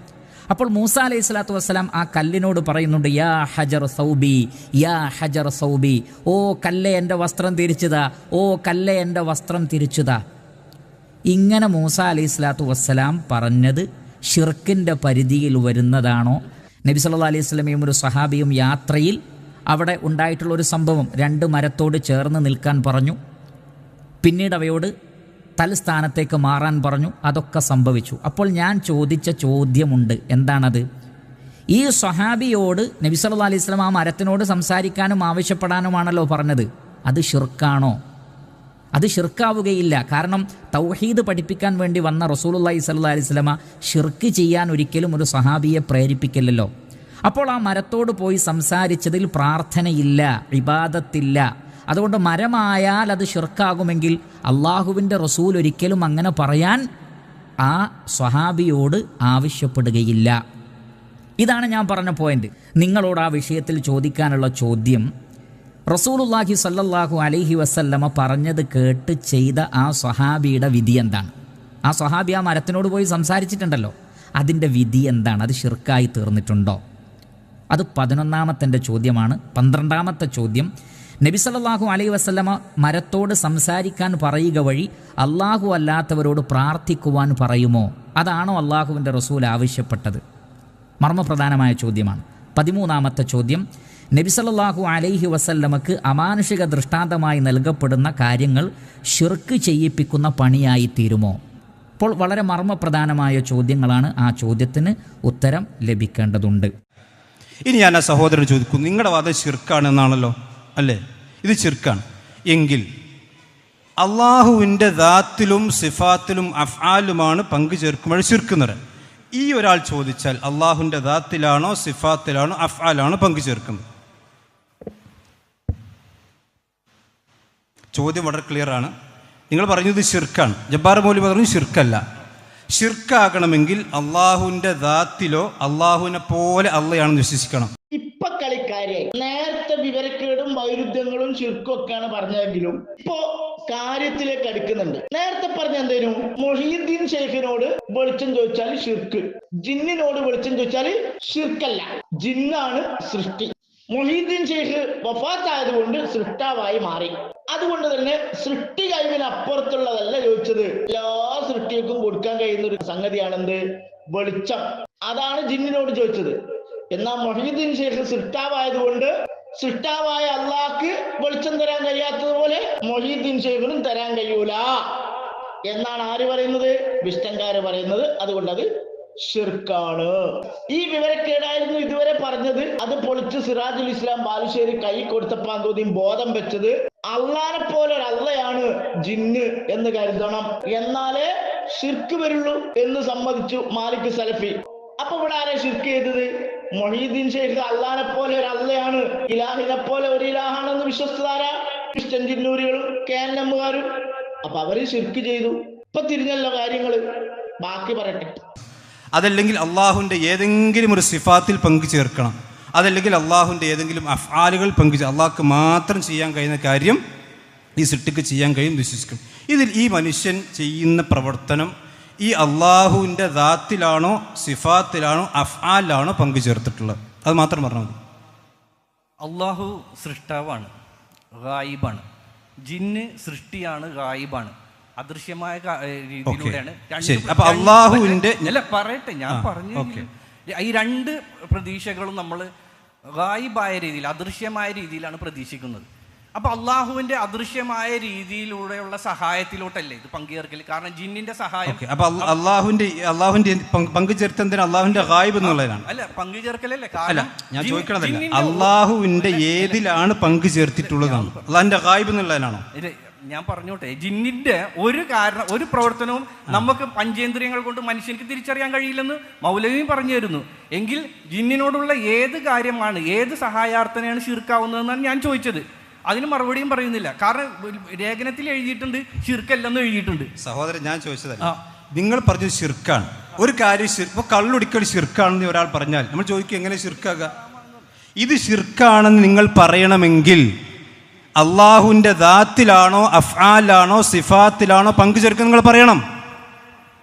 Speaker 6: അപ്പോൾ മൂസ അലൈഹി സ്വലാത്തു വസ്സലാം ആ കല്ലിനോട് പറയുന്നുണ്ട്, യാ ഹജർ സൗബി, യാ ഹജർ സൗബി, ഓ കല്ലെ എൻ്റെ വസ്ത്രം തിരിച്ചുതാ, ഓ കല്ലെ എൻ്റെ വസ്ത്രം തിരിച്ചുതാ. ഇങ്ങനെ മൂസ അലൈഹി സ്വലാത്തു വസ്സലാം പറഞ്ഞത് ഷിർക്കിൻ്റെ പരിധിയിൽ വരുന്നതാണോ? നബി സല്ലല്ലാഹു അലൈഹി വസല്ലമയും ഒരു സഹാബിയും യാത്രയിൽ അവിടെ ഉണ്ടായിട്ടുള്ളൊരു സംഭവം, 2 മരത്തോട് ചേർന്ന് നിൽക്കാൻ പറഞ്ഞു, പിന്നീട് അവയോട് തൽസ്ഥാനത്തേക്ക് മാറാൻ പറഞ്ഞു. അതൊക്കെ സംഭവിച്ചു. അപ്പോൾ ഞാൻ ചോദിച്ച ചോദ്യമുണ്ട്, എന്താണത്? ഈ സ്വഹാബിയോട് നബി സല്ലല്ലാഹു അലൈഹി വസല്ലം ആ മരത്തിനോട് സംസാരിക്കാനും ആവശ്യപ്പെടാനുമാണല്ലോ പറഞ്ഞത്. അത് ഷിർക്കാണോ? അത് ഷിർക്കാവുകയില്ല. കാരണം തൗഹീദ് പഠിപ്പിക്കാൻ വേണ്ടി വന്ന റസൂലുള്ളാഹി സ്വല്ലല്ലാഹു അലൈഹി വസല്ലമ ഷിർക്ക് ചെയ്യാൻ ഒരിക്കലും ഒരു സ്വഹാബിയെ പ്രേരിപ്പിക്കില്ലല്ലോ. അപ്പോൾ ആ മരത്തോട് പോയി സംസാരിച്ചതിൽ പ്രാർത്ഥനയില്ല, ഇബാദത്തില്ല. അതുകൊണ്ട് മരമായാൽ അത് ഷിർക്കാകുമെങ്കിൽ അള്ളാഹുവിൻ്റെ റസൂൽ ഒരിക്കലും അങ്ങനെ പറയാൻ ആ സ്വഹാബിയോട് ആവശ്യപ്പെടുകയില്ല. ഇതാണ് ഞാൻ പറഞ്ഞ പോയിന്റ്. നിങ്ങളോട് ആ വിഷയത്തിൽ ചോദിക്കാനുള്ള ചോദ്യം, റസൂലുള്ളാഹി സ്വല്ലല്ലാഹു അലൈഹി വസല്ലമ പറഞ്ഞത് കേട്ട് ചെയ്ത ആ സ്വഹാബിയുടെ വിധി എന്താണ്? ആ സ്വഹാബി ആ മരത്തിനോട് പോയി സംസാരിച്ചിട്ടുണ്ടല്ലോ, അതിൻ്റെ വിധി എന്താണ്? അത് ഷിർക്കായി തീർന്നിട്ടുണ്ടോ? അത് 11-ാമത്തെ ചോദ്യമാണ്. 12-ാമത്തെ ചോദ്യം, നബി സല്ലല്ലാഹു അലൈഹി വസല്ലമ മരത്തോട് സംസാരിക്കാൻ പറയുക വഴി അള്ളാഹു അല്ലാത്തവരോട് പ്രാർത്ഥിക്കുവാൻ പറയുമോ? അതാണോ അള്ളാഹുവിൻ്റെ റസൂൽ ആവശ്യപ്പെട്ടത്? മർമ്മപ്രധാനമായ ചോദ്യമാണ്. 13-ാമത്തെ ചോദ്യം, നബി സല്ലല്ലാഹു അലൈഹി വസല്ലമക്ക് അമാനുഷിക ദൃഷ്ടാന്തമായി നൽകപ്പെടുന്ന കാര്യങ്ങൾ ശിർക്ക് ചെയ്യിപ്പിക്കുന്ന പണിയായി തീരുമോ? അപ്പോൾ വളരെ മർമ്മപ്രധാനമായ ചോദ്യങ്ങളാണ്. ആ ചോദ്യത്തിന് ഉത്തരം ലഭിക്കേണ്ടതുണ്ട്.
Speaker 5: ഇനി ഞാൻ ആ സഹോദരൻ ചോദിക്കും, നിങ്ങളുടെ വാദം ശിർക്കാണെന്നാണല്ലോ അല്ലേ? ഇത് ശിർക്കാണ് എങ്കിൽ അള്ളാഹുവിൻ്റെ ദാത്തിലും സിഫാത്തിലും അഫ്ആലുമാണ് പങ്കു ചേർക്കുമ്പോൾ ശിർക്കുന്നത്. ഈ ഒരാൾ ചോദിച്ചാൽ അള്ളാഹുവിൻ്റെ ദാത്തിലാണോ സിഫാത്തിലാണോ അഫ്ആലാണോ പങ്കു ചേർക്കുന്നത്? ചോദ്യം വളരെ ക്ലിയർ ആണ്. നിങ്ങൾ പറഞ്ഞത് ശിർക്കാണ്. ജബ്ബാർ മൗലവി പറഞ്ഞു ശിർക്കല്ല. ശിർക്കാകണമെങ്കിൽ അള്ളാഹുവിൻ്റെ ദാത്തിലോ അള്ളാഹുവിനെ പോലെ അള്ളയാണെന്ന് വിശ്വസിക്കണം.
Speaker 1: ഇപ്പൊ കളിക്കാരെ നേരത്തെ വിവരക്കേടും വൈരുദ്ധ്യങ്ങളും ശിർക്കും ഒക്കെയാണ് പറഞ്ഞതെങ്കിലും ഇപ്പോ കാര്യത്തിലേക്ക് അടുക്കുന്നുണ്ട്. നേരത്തെ പറഞ്ഞ എന്തേലും മൊഹീദ്ദീൻ ഷെയ്ഖിനോട് വെളിച്ചം ചോദിച്ചാൽ ഷിർക്ക്, ജിന്നിനോട് വെളിച്ചം ചോദിച്ചാൽ ഷിർക്കല്ല, ജിന്നാണ് സൃഷ്ടി. മൊഹീദ്ദീൻ ഷെയ്ഖ് വഫാത്തായതുകൊണ്ട് സൃഷ്ടാവായി മാറി. അതുകൊണ്ട് തന്നെ സൃഷ്ടി കഴിവിനപ്പുറത്തുള്ളതല്ല ചോദിച്ചത്. എല്ലാ സൃഷ്ടികൾക്കും കൊടുക്കാൻ കഴിയുന്ന ഒരു സംഗതിയാണെന്ത്? വെളിച്ചം. അതാണ് ജിന്നിനോട് ചോദിച്ചത്. എന്നാൽ മൊഹീദ്ദീൻ ഷെയ്ഖ് സൃഷ്ടാവായതുകൊണ്ട് സൃഷ്ടാവായ അള്ളാഹ്ക്ക് വെളിച്ചം തരാൻ കഴിയാത്തതുപോലെ മൊഹീദ്ദീൻ ഷെയ്ഖിനും തരാൻ കഴിയൂല എന്നാണ് ആര് പറയുന്നത്? വിഷ്ടംകാര് പറയുന്നത്. അതുകൊണ്ട് അത് ഷിർക്കാണ്. ഈ വിവരക്കേടായിരുന്നു ഇതുവരെ പറഞ്ഞത്. അത് പൊളിച്ച് സിറാജുൽ ഇസ്ലാം ബാലുശ്ശേരി കൈ കൊടുത്തപ്പാൻ തോന്നി ബോധം വെച്ചത് അള്ളാനെ പോലെ ഒരു അള്ളയാണ് ജിന്ന് എന്ന് കരുതണം, എന്നാലേ ഷിർക്ക് വരുള്ളൂ എന്ന് സമ്മതിച്ചു മാലിക് സലഫി. അപ്പൊ ഇവിടെ ആരെ ഷിർക്ക് ചെയ്തത്? മൊഹീദ്ദീൻ ഷെയ്ഖ് അള്ളാനെ പോലെ ഒരു അള്ളയാണ്, ഇലാഹിനെ പോലെ ഒരു ഇലാഹാണെന്ന് വിശ്വസിച്ചതാരാ? ക്രിസ്ത്യൻ ജിന്നൂരികളും കേന്നമ്മുകാരും. അപ്പൊ അവര് ഷിർക്ക് ചെയ്തു. ഇപ്പൊ തിരിഞ്ഞല്ലോ കാര്യങ്ങള്. ബാക്കി പറയട്ടെ.
Speaker 5: അതല്ലെങ്കിൽ അള്ളാഹുവിൻ്റെ ഏതെങ്കിലും ഒരു സിഫാത്തിൽ പങ്കു ചേർക്കണം, അതല്ലെങ്കിൽ അള്ളാഹുവിൻ്റെ ഏതെങ്കിലും അഫ്ആലുകൾ അള്ളാഹ്ക്ക് മാത്രം ചെയ്യാൻ കഴിയുന്ന കാര്യം ഈ സൃഷ്ടിക്ക് ചെയ്യാൻ കഴിയും വിശ്വസിക്കും. ഇതിൽ ഈ മനുഷ്യൻ ചെയ്യുന്ന പ്രവർത്തനം ഈ അള്ളാഹുവിൻ്റെ ദാത്തിലാണോ സിഫാത്തിലാണോ അഫ്ആലിലാണോ പങ്കു ചേർത്തിട്ടുള്ളത്? അത് മാത്രം പറഞ്ഞാൽ മതി.
Speaker 2: അള്ളാഹു സൃഷ്ടാവാണ്, ഗായിബാണ്. ജിന്ന് സൃഷ്ടിയാണ്, ഗായിബാണ്, അദൃശ്യമായ രീതിയിലൂടെയാണ്.
Speaker 5: അപ്പൊ അള്ളാഹുവിന്റെ
Speaker 2: അല്ല പറയട്ടെ, ഞാൻ പറഞ്ഞു. ഈ രണ്ട് പ്രതീക്ഷകളും നമ്മൾ ഗായിബായ രീതിയിൽ, അദൃശ്യമായ രീതിയിലാണ് പ്രതീക്ഷിക്കുന്നത്. അപ്പൊ അള്ളാഹുവിന്റെ അദൃശ്യമായ രീതിയിലൂടെയുള്ള സഹായത്തിലോട്ടല്ലേ ഇത് പങ്കുചേർക്കൽ? കാരണം ജിന്നിന്റെ സഹായം.
Speaker 5: അപ്പൊ അള്ളാഹുവിന്റെ പങ്കുചേർത്തതിന് അള്ളാഹുവിന്റെ ഗായിബ് എന്നുള്ളതാണ്.
Speaker 2: അല്ല, പങ്കുചേർക്കലല്ലേ.
Speaker 5: അല്ല, ഞാൻ ചോദിക്കണതല്ല, അള്ളാഹുവിന്റെ ഏതിലാണ് പങ്കു ചേർത്തിട്ടുള്ളതാണ്? അള്ളാഹിന്റെ ഗായിബ് എന്നുള്ളതിനാണോ?
Speaker 2: ഞാൻ പറഞ്ഞോട്ടെ, ജിന്നിന്റെ ഒരു കാരണം, ഒരു പ്രവർത്തനവും നമുക്ക് പഞ്ചേന്ദ്രിയങ്ങൾ കൊണ്ട് മനുഷ്യർക്ക് തിരിച്ചറിയാൻ കഴിയില്ലെന്ന് മൗലവിയും പറഞ്ഞു തരുന്നു. എങ്കിൽ ജിന്നിനോടുള്ള ഏത് കാര്യമാണ്, ഏത് സഹായാർത്ഥനയാണ് ഷിർക്കാവുന്നതെന്നാണ് ഞാൻ ചോദിച്ചത്. അതിന് മറുപടിയും പറയുന്നില്ല. കാരണം ലേഖനത്തിൽ എഴുതിയിട്ടുണ്ട് ഷിർക്കല്ലെന്ന് എഴുതിയിട്ടുണ്ട്.
Speaker 5: സഹോദരൻ, ഞാൻ ചോദിച്ചതല്ല, നിങ്ങൾ പറഞ്ഞത് ഷിർക്കാണ്. ഒരു കാര്യം ഇപ്പൊ കള്ളുടിക്കൽ ഷിർക്കാണെന്ന് ഒരാൾ പറഞ്ഞാൽ നമ്മൾ ചോദിക്കും എങ്ങനെ ഷിർക്കാകുക? ഇത് ഷിർക്കാണെന്ന് നിങ്ങൾ പറയണമെങ്കിൽ അള്ളാഹുവിൻ്റെ ദാത്തിലാണോ അഫ്ആലാണോ സിഫാത്തിലാണോ പങ്കു ചേർക്കുക നിങ്ങൾ പറയണം.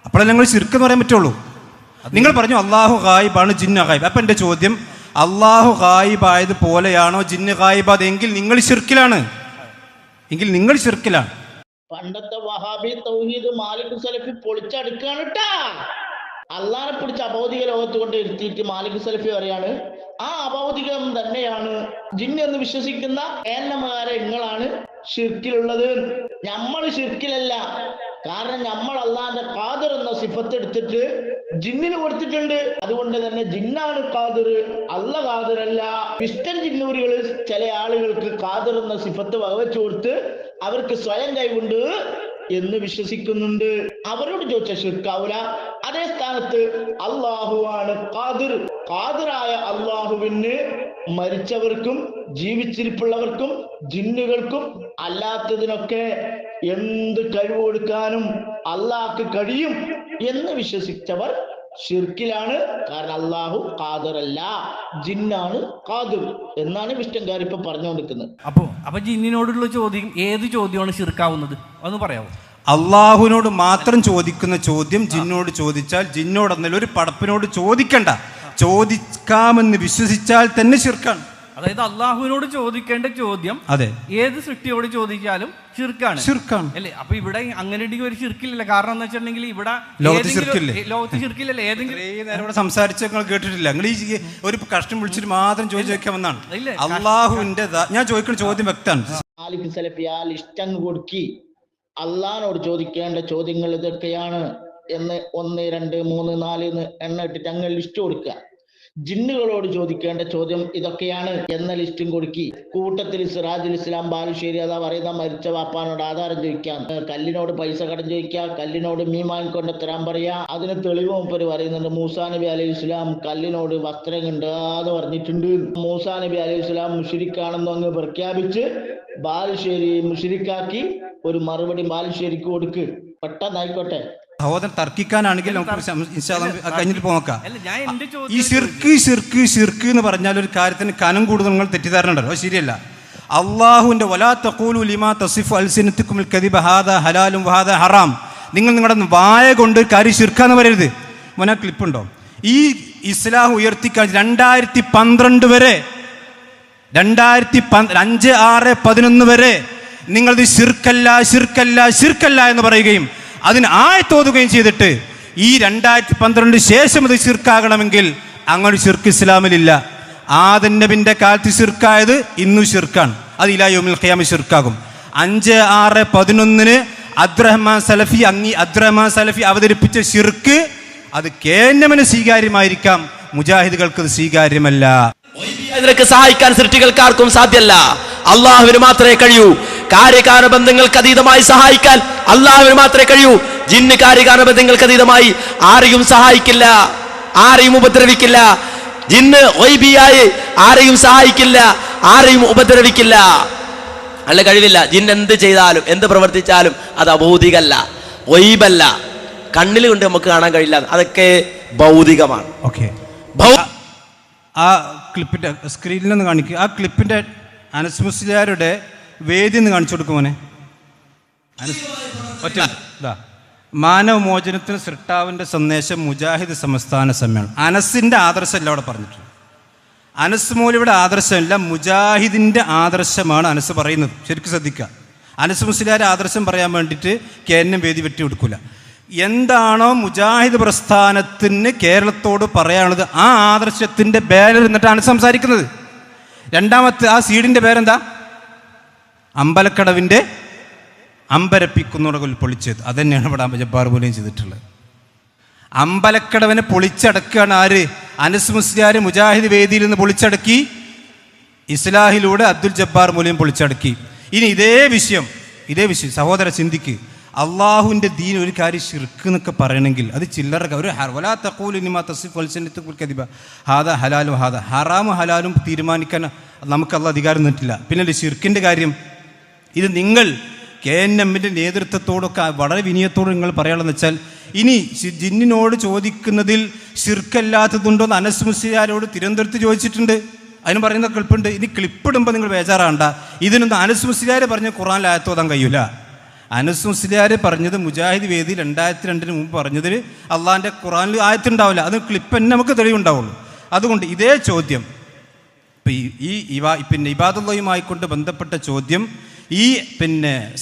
Speaker 5: അപ്പോഴല്ലേ നിങ്ങൾ ഷിർക്ക് എന്ന് പറയാൻ പറ്റുള്ളൂ. നിങ്ങൾ പറഞ്ഞു അള്ളാഹു ഗായിബാണ്, ജിന്ന് ഗായിബ്. അപ്പം എൻ്റെ ചോദ്യം, അള്ളാഹു ഗായിബായത് പോലെയാണോ ജിന്ന് ഗായിബ്? അതെങ്കിൽ നിങ്ങൾ ഷിർക്കിലാണ്, എങ്കിൽ നിങ്ങൾ ഷിർക്കിലാണ്.
Speaker 1: പണ്ടത്തെ വഹാബി തൗഹീദ് മാലിക് സലഫി പൊളിച്ചടുക്കാണ് കേട്ടാ. അള്ളാനെ പിടിച്ച് അഭൗതിക ലോകത്ത് കൊണ്ട് ഇരുത്തിയിട്ട് മാലിക് സലഫി പറയാണ് ആ അഭൗതികം തന്നെയാണ് ജിന്ന് എന്ന് വിശ്വസിക്കുന്ന ഏന്നമാരെ നിങ്ങളാണ് ഷിർക്കിലുള്ളത്. നമ്മൾ ഷിർക്കിലല്ല. കാരണം നമ്മൾ അള്ളാന്റെ ഖാദിർ എന്ന സിഫത്ത് എടുത്തിട്ട് ജിന്നിന് കൊടുത്തിട്ടുണ്ട്. അതുകൊണ്ട് തന്നെ ജിന്നാണ് ഖാദിർ, അല്ല ഖാദിറല്ല. ക്രിസ്ത്യൻ ജിന്നൂരികൾ ചില ആളുകൾക്ക് ഖാദിർ എന്ന സിഫത്ത് വകവെച്ചു കൊടുത്ത് അവർക്ക് സ്വയം കൈവുണ്ട് എന്ന് വിശ്വസിക്കുന്നുണ്ട്. അവരോട് ചോദിച്ച ഷിർക്കാവൂല. അതേ സ്ഥാനത്ത് അള്ളാഹുവാണ് ഖാദിർ. ഖാദിറായ അള്ളാഹുവിന് മരിച്ചവർക്കും ജീവിച്ചിരിപ്പുള്ളവർക്കും ജിന്നുകൾക്കും അല്ലാത്തതിനൊക്കെ എന്ത് കഴിവ് കൊടുക്കാനും അള്ളാഹ്ക്ക് കഴിയും എന്ന് വിശ്വസിച്ചവർ ഷിർക്കിലാണ്. കാരണം അള്ളാഹു ഖാദിറല്ല, ജിന്നാണ് ഖാദിർ എന്നാണ് വിഷ്ണുകാർ ഇപ്പൊ പറഞ്ഞുകൊണ്ടിരിക്കുന്നത്.
Speaker 2: അപ്പൊ ജിന്നിനോടുള്ള ചോദ്യം, ഏത് ചോദ്യമാണ് ഷിർക്കാവുന്നത് ഒന്ന് പറയാമോ?
Speaker 5: അള്ളാഹുവിനോട് മാത്രം ചോദിക്കുന്ന ചോദ്യം ജിന്നോട് ചോദിച്ചാൽ, ജിന്നോട് എന്നല്ല ഒരു പടപ്പിനോട് ചോദിക്കണ്ട, ചോദിക്കാമെന്ന് വിശ്വസിച്ചാൽ തന്നെ ഷിർക്കാണ്.
Speaker 2: അതായത് അള്ളാഹുവിനോട് ചോദിക്കേണ്ട ചോദ്യം
Speaker 5: അതെ
Speaker 2: ഏത് സൃഷ്ടിയോട് ചോദിച്ചാലും ഷിർക്കാണ് അല്ലേ? അപ്പൊ ഇവിടെ അങ്ങനെ ഒരു ഷിർക്കില്ലല്ലോ. കാരണം എന്ന് വെച്ചിട്ടുണ്ടെങ്കിൽ ഇവിടെ ലോകത്ത് ഷിർക്കില്ലല്ലോ.
Speaker 5: ഏതെങ്കിലും സംസാരിച്ച നിങ്ങൾ കേട്ടിട്ടില്ല. നിങ്ങൾ ഈ ഒരു കഷ്ടം വിളിച്ചിട്ട് മാത്രം ചോദിച്ചു വെക്കാമെന്നാണ് അള്ളാഹുവിന്റെ. ഞാൻ ചോദിക്കുന്ന ചോദ്യം വ്യക്തമാണ്.
Speaker 1: മാലിക് സലഫിയാൽ ഇഷ്ടം കൊടുക്കി അള്ളാഹിനോട് ചോദിക്കേണ്ട ചോദ്യങ്ങൾ ഇതൊക്കെയാണ് എന്ന് 1, 2, 3, 4 എണ്ണ ഇട്ടിട്ട് അങ്ങ് ലിസ്റ്റ് കൊടുക്കുക. ജിന്നുകളോട് ചോദിക്കേണ്ട ചോദ്യം ഇതൊക്കെയാണ് എന്ന ലിസ്റ്റും കൊടുക്കി. കൂട്ടത്തിൽ സിറാജുൽ ഇസ്ലാം ബാലുശ്ശേരി അതാ പറയുന്ന മരിച്ച വാപ്പാനോട് ആധാരം ചോദിക്കാം, കല്ലിനോട് പൈസ കടം ചോദിക്കാം, കല്ലിനോട് മീൻ വാങ്ങിക്കൊണ്ട് തരാൻ പറയാ. അതിന് തെളിവ് മൂപ്പര് പറയുന്നുണ്ട്. മൂസാ നബി അലൈഹി ഇസ്ലാം കല്ലിനോട് വസ്ത്രം കിണ്ടാന്ന് പറഞ്ഞിട്ടുണ്ട്. മൂസാ നബി അലൈഹി ഇസ്ലാം മുശ്രിക്കാണെന്ന് അങ്ങ് പ്രഖ്യാപിച്ച് ബാലുശ്ശേരി മുശ്രിക്കാക്കി ഒരു മറുപടി ബാലുശ്ശേരിക്ക് കൊടുക്ക്. പെട്ടെന്നായിക്കോട്ടെ.
Speaker 5: സഹോദരൻ തർക്കിക്കാനാണെങ്കിൽ നമുക്ക് കഴിഞ്ഞിട്ട് നോക്കാം. ഈ ഷിർക്ക് എന്ന് പറഞ്ഞാൽ ഒരു കാര്യത്തിന് കനം കൂടുതൽ നിങ്ങൾ തെറ്റിദ്ധാരണ ഉണ്ടല്ലോ, അത് ശരിയല്ല. അള്ളാഹുവിന്റെ വലാ തഖൂലു ലിമാ തസിഫു അൽസിനതുകുൽ കദിബ ഹാദാ ഹലാലും വഹാദാ ഹറാം. നിങ്ങൾ നിങ്ങളുടെ വായ കൊണ്ട് കാര്യം ഷിർക്കാന്ന് പറയരുത്. മോനെ ക്ലിപ്പുണ്ടോ? ഈ ഇസ്ലാം ഉയർത്തിക്കാൻ 2012 വരെ 5, 6, 11 വരെ നിങ്ങളത് ഷിർക്കല്ല എന്ന് പറയുകയും അതിന് ആയത്തോതുകയും ചെയ്തിട്ട് ഈ 2012 ശേഷം അത് ഷിർക്കാകണമെങ്കിൽ അങ്ങനെ ഷിർക്ക് ഇസ്ലാമിലില്ല. ആദം നബിന്റെ കാലത്ത് ഷിർക്കായത് ഇന്നു ഷിർക്കാണ്. അത് ഇലാ യൗമിൽ ഖിയാമ ഷിർക്കാകും. 5, 6, 11 അബ്ദുറഹ്മാൻ സലഫി അവതരിപ്പിച്ച ഷിർക്ക് അത് കേന്നമന് സ്വീകാര്യമായിരിക്കാം, മുജാഹിദുകൾക്ക് അത് സ്വീകാര്യമല്ല.
Speaker 7: ഇതിനൊക്കെ സഹായിക്കാൻ സൃഷ്ടികൾക്കാർക്കും സാധ്യമല്ല, അള്ളാഹുവിന് മാത്രമേ കഴിയൂ. കാര്യകാരണ ബന്ധങ്ങൾക്ക് അതീതമായി സഹായിക്കാൻ അള്ളാഹുവിന് മാത്രമേ കഴിയൂ. ജിന്ന് കാര്യകാരണ ബന്ധങ്ങൾക്ക് അതീതമായി ആരെയും സഹായിക്കില്ല, ആരെയും ഉപദ്രവിക്കില്ല. ജിന്ന് ഗൈബിയായി ആരെയും സഹായിക്കില്ല, ആരെയും ഉപദ്രവിക്കില്ല. അല്ല, കഴിവില്ല. ജിന്ന് എന്ത് ചെയ്താലും എന്ത് പ്രവർത്തിച്ചാലും അത് അഭൗതികല്ല, ഗൈബല്ല, കണ്ണിൽ കൊണ്ട് നമുക്ക് കാണാൻ കഴിയില്ല. അതൊക്കെ ഭൗതികമാണ്.
Speaker 5: ഓക്കെ, ആ ക്ലിപ്പിന്റെ സ്ക്രീനിൽ നിന്ന് കാണിക്കുക. ആ ക്ലിപ്പിന്റെ അനസ് മുസ്ലിയാരുടെ വേദി ഒന്ന് കാണിച്ചു കൊടുക്കുമോനെ. മാനവമോചനത്തിന് സൃഷ്ടാവിന്റെ സന്ദേശം മുജാഹിദ് സംസ്ഥാന സമ്മേളനം. അനസിന്റെ ആദർശമല്ല അവിടെ പറഞ്ഞിട്ടുണ്ട്. അനസ് മൗലവിയുടെ ആദർശമല്ല, മുജാഹിദിന്റെ ആദർശമാണ് അനസ് പറയുന്നത്. ശരിക്കും ശ്രദ്ധിക്കുക. അനസ് മുസ്ലിയാരുടെ ആദർശം പറയാൻ വേണ്ടിയിട്ട് കേരളം വേദി വെട്ടി കൊടുക്കില്ല. എന്താണോ മുജാഹിദ് പ്രസ്ഥാനത്തിന് കേരളത്തോട് പറയാനുള്ളത് ആ ആദർശത്തിന്റെ ബാനർ എന്നിട്ടാണ് സംസാരിക്കുന്നത്. രണ്ടാമത്തെ ആ സീഡിന്റെ പേരെന്താ? അമ്പലക്കടവിന്റെ അമ്പരപ്പിക്കുന്നോടകൾ പൊളിച്ചത്. അതന്നെയാണ് ഇവിടെ ജബ്ബാർ പോലെയും ചെയ്തിട്ടുള്ളത്. അമ്പലക്കടവിനെ പൊളിച്ചടക്കുകയാണ് ആര്? അനസ് മുസ്ലിയാർ മുജാഹിദ് വേദിയിൽ നിന്ന് പൊളിച്ചടക്കി, ഇസ്ലാഹിലൂടെ അബ്ദുൽ ജബ്ബാർ മൂലയും പൊളിച്ചടക്കി. ഇനി ഇതേ വിഷയം സഹോദര ചിന്തിക്ക്. അള്ളാഹുവിൻ്റെ ദീൻ ഒരു കാര്യം ഷിർക്ക് എന്നൊക്കെ പറയണമെങ്കിൽ അത് ചില്ലറ ഒരു വലാ തഖൂലു ലിമാ തസിഫു അൽസിനതുകുൽ കദിബ ഹാദാ ഹലാലും ഹാദാ ഹറാമും ഹലാലും തീരുമാനിക്കാൻ നമുക്ക് അള്ളാഹ് അധികാരം തന്നിട്ടില്ല. പിന്നെ ഷിർക്കിൻ്റെ കാര്യം ഇത് നിങ്ങൾ KNMന്റെ നേതൃത്വത്തോടൊക്കെ വളരെ വിനയത്തോട് നിങ്ങൾ പറയാനുള്ളതെന്ന് വെച്ചാൽ, ഇനി ജിന്നിനോട് ചോദിക്കുന്നതിൽ ഷിർക്കല്ലാത്തതുണ്ടോ എന്ന് അനസ് മുസ്ലിയാരോട് തിരുവനന്തപുരത്ത് ചോദിച്ചിട്ടുണ്ട്. അതിന് പറയുന്ന ക്ലിപ്പുണ്ട്. ഇനി ക്ലിപ്പിടുമ്പോൾ നിങ്ങൾ ബേജാറാണ്ട. ഇതിനൊന്നും അനസ് മുസ്ലിയാർ പറഞ്ഞ ഖുർആനിൽ ആയത്തോതാൻ കഴിയൂല. അനസ് മുസ്ലിയാർ പറഞ്ഞത് മുജാഹിദ് വേദി 2002 മുമ്പ് പറഞ്ഞതിൽ അള്ളാഹിൻ്റെ ഖുർആനിൽ ആയത്തുണ്ടാവില്ല. അത് ക്ലിപ്പ് തന്നെ നമുക്ക് തെളിവുണ്ടാവുള്ളൂ. അതുകൊണ്ട് ഇതേ ചോദ്യം പിന്നെ ഇബാദുള്ളയുമായിക്കൊണ്ട് ബന്ധപ്പെട്ട ചോദ്യം ഈ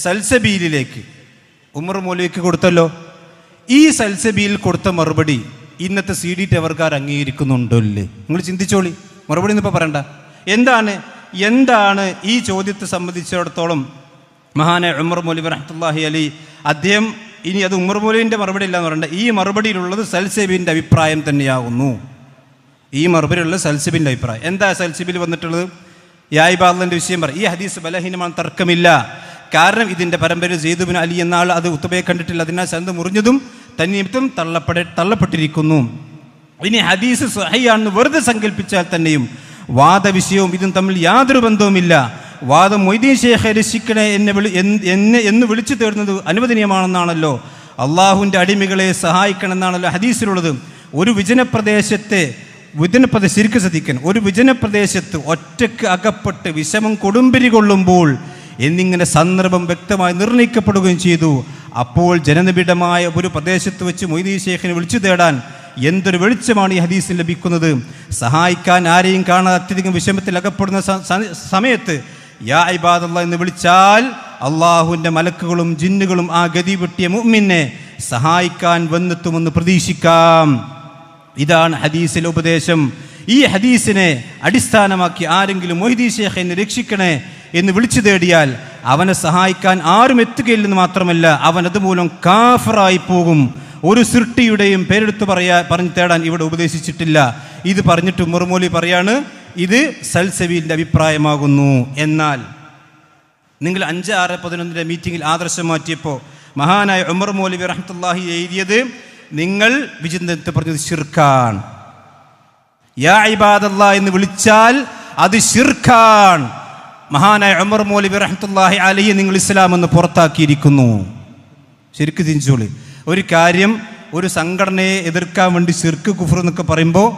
Speaker 5: സൽസബീലിലേക്ക് ഉമർ മൗലവിക്ക് കൊടുത്തല്ലോ. ഈ സൽസബീൽ കൊടുത്ത മറുപടി ഇന്നത്തെ CD ടവർക്കാർ അംഗീകരിക്കുന്നുണ്ടോ ഇല്ലേ? നിങ്ങൾ ചിന്തിച്ചോളി. മറുപടി ഒന്നും ഇപ്പോൾ പറയണ്ട. എന്താണ് ഈ ചോദ്യത്തെ സംബന്ധിച്ചിടത്തോളം മഹാനായ ഉമർ മൗലവി റഹ്മത്തുള്ളാഹി അലൈഹി അദ്ദേഹം, ഇനി അത് ഉമർ മൗലവിൻ്റെ മറുപടി ഇല്ല എന്ന് പറയണ്ട, ഈ മറുപടിയിലുള്ളത് സൽസബീലിൻ്റെ അഭിപ്രായം തന്നെയാകുന്നു. ഈ മറുപടിയുള്ള സൽസബീലിൻ്റെ അഭിപ്രായം എന്താ? സൽസബീൽ വന്നിട്ടുള്ളത് യായിബാദിന്റെ വിഷയം പറയും. ഈ ഹദീസ് ബലഹീനമാണ്, തർക്കമില്ല. കാരണം ഇതിൻ്റെ പരമ്പരയിൽ സെയ്ദ് ബിൻ അലി എന്ന ആൾ അത് ഉത്തബയെ കണ്ടിട്ടില്ല. അതിനാൽ സനദ് മുറിഞ്ഞതും തന്നിമിത്തം തള്ളപ്പെട്ടിരിക്കുന്നു. ഇനി ഹദീസ് സ്വഹീഹാണെന്ന് വെറുതെ സങ്കല്പിച്ചാൽ തന്നെയും വാദവിഷയവും ഇതും തമ്മിൽ യാതൊരു ബന്ധവുമില്ല. വാദം മൊയ്തീൻ ശേഖ് രക്ഷിക്കണേ എന്ന് വിളിച്ചു തേടുന്നത് അനുവദനീയമാണെന്നാണല്ലോ. അള്ളാഹുവിൻ്റെ അടിമകളെ സഹായിക്കണമെന്നാണല്ലോ ഹദീസിലുള്ളത്. ഒരു ശരിക്കും ശ്രദ്ധിക്കാൻ, ഒരു വിജനപ്രദേശത്ത് ഒറ്റക്ക് അകപ്പെട്ട് വിഷമം കൊടുമ്പിരി കൊള്ളുമ്പോൾ എന്നിങ്ങനെ സന്ദർഭം വ്യക്തമായി നിർണയിക്കപ്പെടുകയും ചെയ്തു. അപ്പോൾ ജനനിബിഡമായ ഒരു പ്രദേശത്ത് വെച്ച് മൊയ്തീൻ ശേഖിനെ വിളിച്ചു തേടാൻ എന്തൊരു വെളിച്ചമാണ് ഈ ഹദീസിൽ ലഭിക്കുന്നത്. സഹായിക്കാൻ ആരെയും കാണാതെ അത്യധികം വിഷമത്തിൽ അകപ്പെടുന്ന സമയത്ത് യാ ഇബാദല്ലാഹ് എന്ന് വിളിച്ചാൽ അള്ളാഹുവിൻ്റെ മലക്കുകളും ജിന്നുകളും ആ ഗതി വെട്ടിയ മുഅ്മിനെ സഹായിക്കാൻ വന്നെത്തുമെന്ന് പ്രതീക്ഷിക്കാം. ഇതാണ് ഹദീസിലെ ഉപദേശം. ഈ ഹദീസിനെ അടിസ്ഥാനമാക്കി ആരെങ്കിലും മൊഹീദി ശൈഖ് എന്നെ രക്ഷിക്കണേ എന്ന് വിളിച്ചു തേടിയാൽ അവനെ സഹായിക്കാൻ ആരും എത്തുകയില്ലെന്ന് മാത്രമല്ല, അവൻ അതുമൂലം കാഫിറായി പോകും. ഒരു സൃഷ്ടിയുടെയും പേരെടുത്ത് പറഞ്ഞു തേടാൻ ഇവിടെ ഉപദേശിച്ചിട്ടില്ല. ഇത് പറഞ്ഞിട്ട് ഉമർ മൗലവി പറയാണ് ഇത് സൽസബീലിൻ്റെ അഭിപ്രായമാകുന്നു. എന്നാൽ നിങ്ങൾ 5/6/11 മീറ്റിങ്ങിൽ ആദർശം മാറ്റിയപ്പോൾ മഹാനായ ഉമർ മൗലവി റഹ്മത്തുള്ളാഹി എഴുതിയത് നിങ്ങൾ വിചിന്തനത്തെ പറഞ്ഞത് ശിർക്കാൺ. യാ ഇബാദല്ലാഹ് എന്ന് വിളിച്ചാൽ അത് ശിർക്കാൺ. മഹാനായ ഉമർ മൗലവി റഹ്മത്തുള്ളാഹി അലൈഹി നിങ്ങൾ ഇസ്ലാം എന്ന് പുറത്താക്കിയിരിക്കുന്നു. ശരിക്ക് തിരിച്ചോളി. ഒരു കാര്യം, ഒരു സംഘടനയെ എതിർക്കാൻ വേണ്ടി ശിർക്ക് കുഫർ എന്നൊക്കെ പറയുമ്പോൾ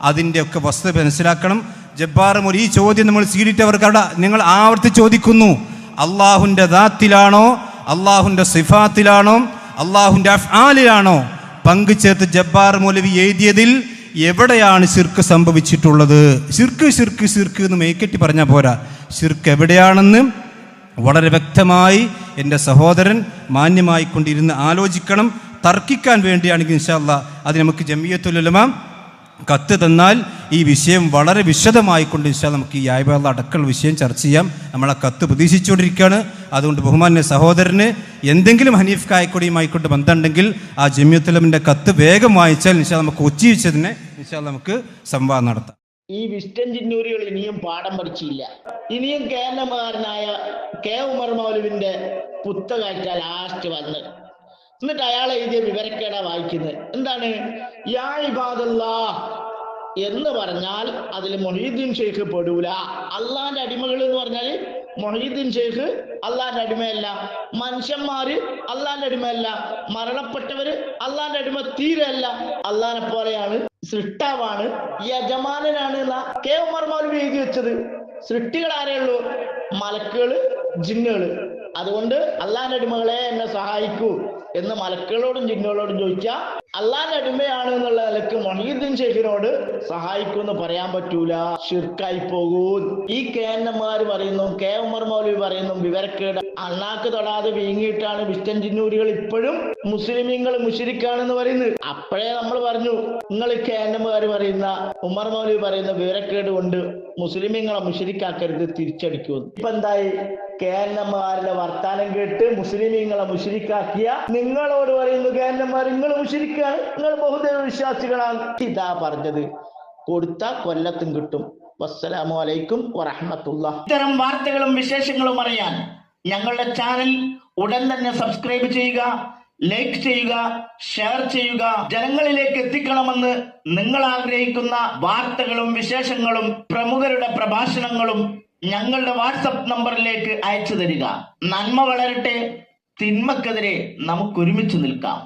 Speaker 5: അതിൻ്റെയൊക്കെ വസ്തുത മനസ്സിലാക്കണം. ജബ്ബാർ മൗലവി ഈ ചോദ്യം നമ്മൾ സീഡിറ്റവർക്കവിടെ നിങ്ങൾ ആവർത്തിച്ച് ചോദിക്കുന്നു. അള്ളാഹുൻ്റെ ദാത്തിലാണോ, അള്ളാഹുൻ്റെ സിഫാത്തിലാണോ, അള്ളാഹുൻ്റെ അഫ്ആലിലാണോ പങ്കു ചേർത്ത് ജബ്ബാർ മൗലവി എഴുതിയതിൽ എവിടെയാണ് ശിർക്ക് സംഭവിച്ചിട്ടുള്ളത്? ശിർക്ക് ശിർക്ക് ശിർക്ക് എന്ന് മേക്കെട്ടി പറഞ്ഞാൽ പോരാ. ശിർക്ക് എവിടെയാണെന്ന് വളരെ വ്യക്തമായി എൻ്റെ സഹോദരൻ മാന്യമായി കൊണ്ടിരുന്ന് ആലോചിക്കണം. തർക്കിക്കാൻ വേണ്ടിയാണെങ്കിൽ ഇൻഷാ അല്ലാഹ് അത് നമുക്ക് ജമിയത്തുൽ ഉലമ കത്ത് തന്നാൽ ഈ വിഷയം വളരെ വിശദമായിക്കൊണ്ട് ഇൻഷാ അല്ലാഹ് നമുക്ക് ഈ യായ്ബാള്ള അടക്കമുള്ള വിഷയം ചർച്ച ചെയ്യാം. നമ്മളെ കത്ത് പ്രതീക്ഷിച്ചുകൊണ്ടിരിക്കുകയാണ്. അതുകൊണ്ട് ബഹുമാന്യ സഹോദരന് എന്തെങ്കിലും ഹനീഫ് കായക്കൊടിയുമായിക്കൊണ്ട് ബന്ധമുണ്ടെങ്കിൽ ആ ജമിയത്തുൽ ഉലമയുടെ കത്ത് വേഗം വായിച്ചാൽ ഇൻഷാ അല്ലാഹ് നമുക്ക് കൊച്ചി വെച്ചതിനെ ഇൻഷാ അല്ലാഹ് നമുക്ക് സംവാദം നടത്താം.
Speaker 1: ഈ വിസ്റ്റൻ ജിന്നൂരികൾ ഇനിയും പാഠം പഠിച്ചില്ല. ഇനിയും കേന്ദ്രമാരനായ കെ ഉമർ മൗലവിന്റെ പുസ്തകമായിട്ടാ ലാസ്റ്റ് വന്ന് എന്നിട്ട് അയാൾ എഴുതിയ വിവരക്കേടാ വായിക്കുന്നത്. എന്താണ് യാ ഇബാദല്ലാഹ് എന്ന് പറഞ്ഞാൽ അതിൽ മൊഹീദ്ദീൻ ഷെയ്ഖ് പെടൂല. അള്ളാന്റെ അടിമകൾ എന്ന് പറഞ്ഞാൽ മൊഹീദ്ദീൻ ഷെയ്ഖ് അള്ളാന്റെ അടിമയല്ല, മനുഷ്യന്മാര് അള്ളാന്റെ അടിമയല്ല, മരണപ്പെട്ടവര് അള്ളാന്റെ അടിമ തീരെയല്ല. അള്ളാനെ പോലെയാണ്, സൃഷ്ടാവാണ്, യജമാനനാണ് എന്നാ കെ ഉമർ മൗലവി എഴുതി വെച്ചത്. സൃഷ്ടികൾ ആരെയുള്ളൂ? മലക്കുകള്, ജിന്നുകള്. അതുകൊണ്ട് അള്ളാന്റെ അടിമകളെ എന്നെ സഹായിക്കൂ എന്ന് മലക്കുകളോടും ജിന്നുകളോടും ചോദിച്ചാൽ അള്ളാന്റെ അടിമയാണ് എന്നുള്ള നിലക്ക് മൊഹീദ്ദീൻ ഷെയ്ഖിനോട് സഹായിക്കുമെന്ന് പറയാൻ പറ്റൂല, ശിർക്കായി പോകൂ. ഈ കേന്നന്മാര് പറയുന്നു, കെ ഉമർ മൗലവി പറയുന്നു വിവരക്കേട്. അണ്ണാക്ക് തൊടാതെ വീങ്ങിയിട്ടാണ് വിസ്റ്റൻ ജിന്നൂരികൾ ഇപ്പോഴും മുസ്ലിമീങ്ങൾ മുശ്രിക്കാണെന്ന് പറയുന്നത്. അപ്പോഴേ നമ്മൾ പറഞ്ഞു നിങ്ങൾ കേന്നന്മാര് പറയുന്ന ഉമർ മൗലവി പറയുന്ന വിവരക്കേട് കൊണ്ട് മുസ്ലിമീങ്ങളെ മുശ്രിക്കാക്കരുത്, തിരിച്ചടിക്കുമെന്ന്. ഇപ്പൊ എന്തായി? കേന്നന്മാരുടെ വർത്താനം കേട്ട് മുസ്ലിമീങ്ങളെ മുശ്രിക്കാക്കിയ നിങ്ങളോട് പറയുന്നു കേന്നന്മാർ നിങ്ങൾ മുശ്രിക്കാണ്, നിങ്ങൾ ബഹുദൈവ വിശ്വാസികളാണ്. ഇതാ പറഞ്ഞത്. കൊടുത്ത കൊല്ലത്തും കിട്ടും. വസ്സലാമു അലൈക്കും വറഹ്മത്തുള്ളാഹി. ഇത്തരം വാർത്തകളും വിശേഷങ്ങളും അറിയാൻ ഞങ്ങളുടെ ചാനൽ ഉടൻ തന്നെ സബ്സ്ക്രൈബ് ചെയ്യുക, ലൈക്ക് ചെയ്യുക, ഷെയർ ചെയ്യുക. ജനങ്ങളിലേക്ക് എത്തിക്കണമെന്ന് നിങ്ങൾ ആഗ്രഹിക്കുന്ന വാർത്തകളും വിശേഷങ്ങളും പ്രമുഖരുടെ പ്രഭാഷണങ്ങളും ഞങ്ങളുടെ വാട്സപ്പ് നമ്പറിലേക്ക് അയച്ചു തരിക. നന്മ വളരട്ടെ, തിന്മക്കെതിരെ നമുക്ക് ഒരുമിച്ച് നിൽക്കാം.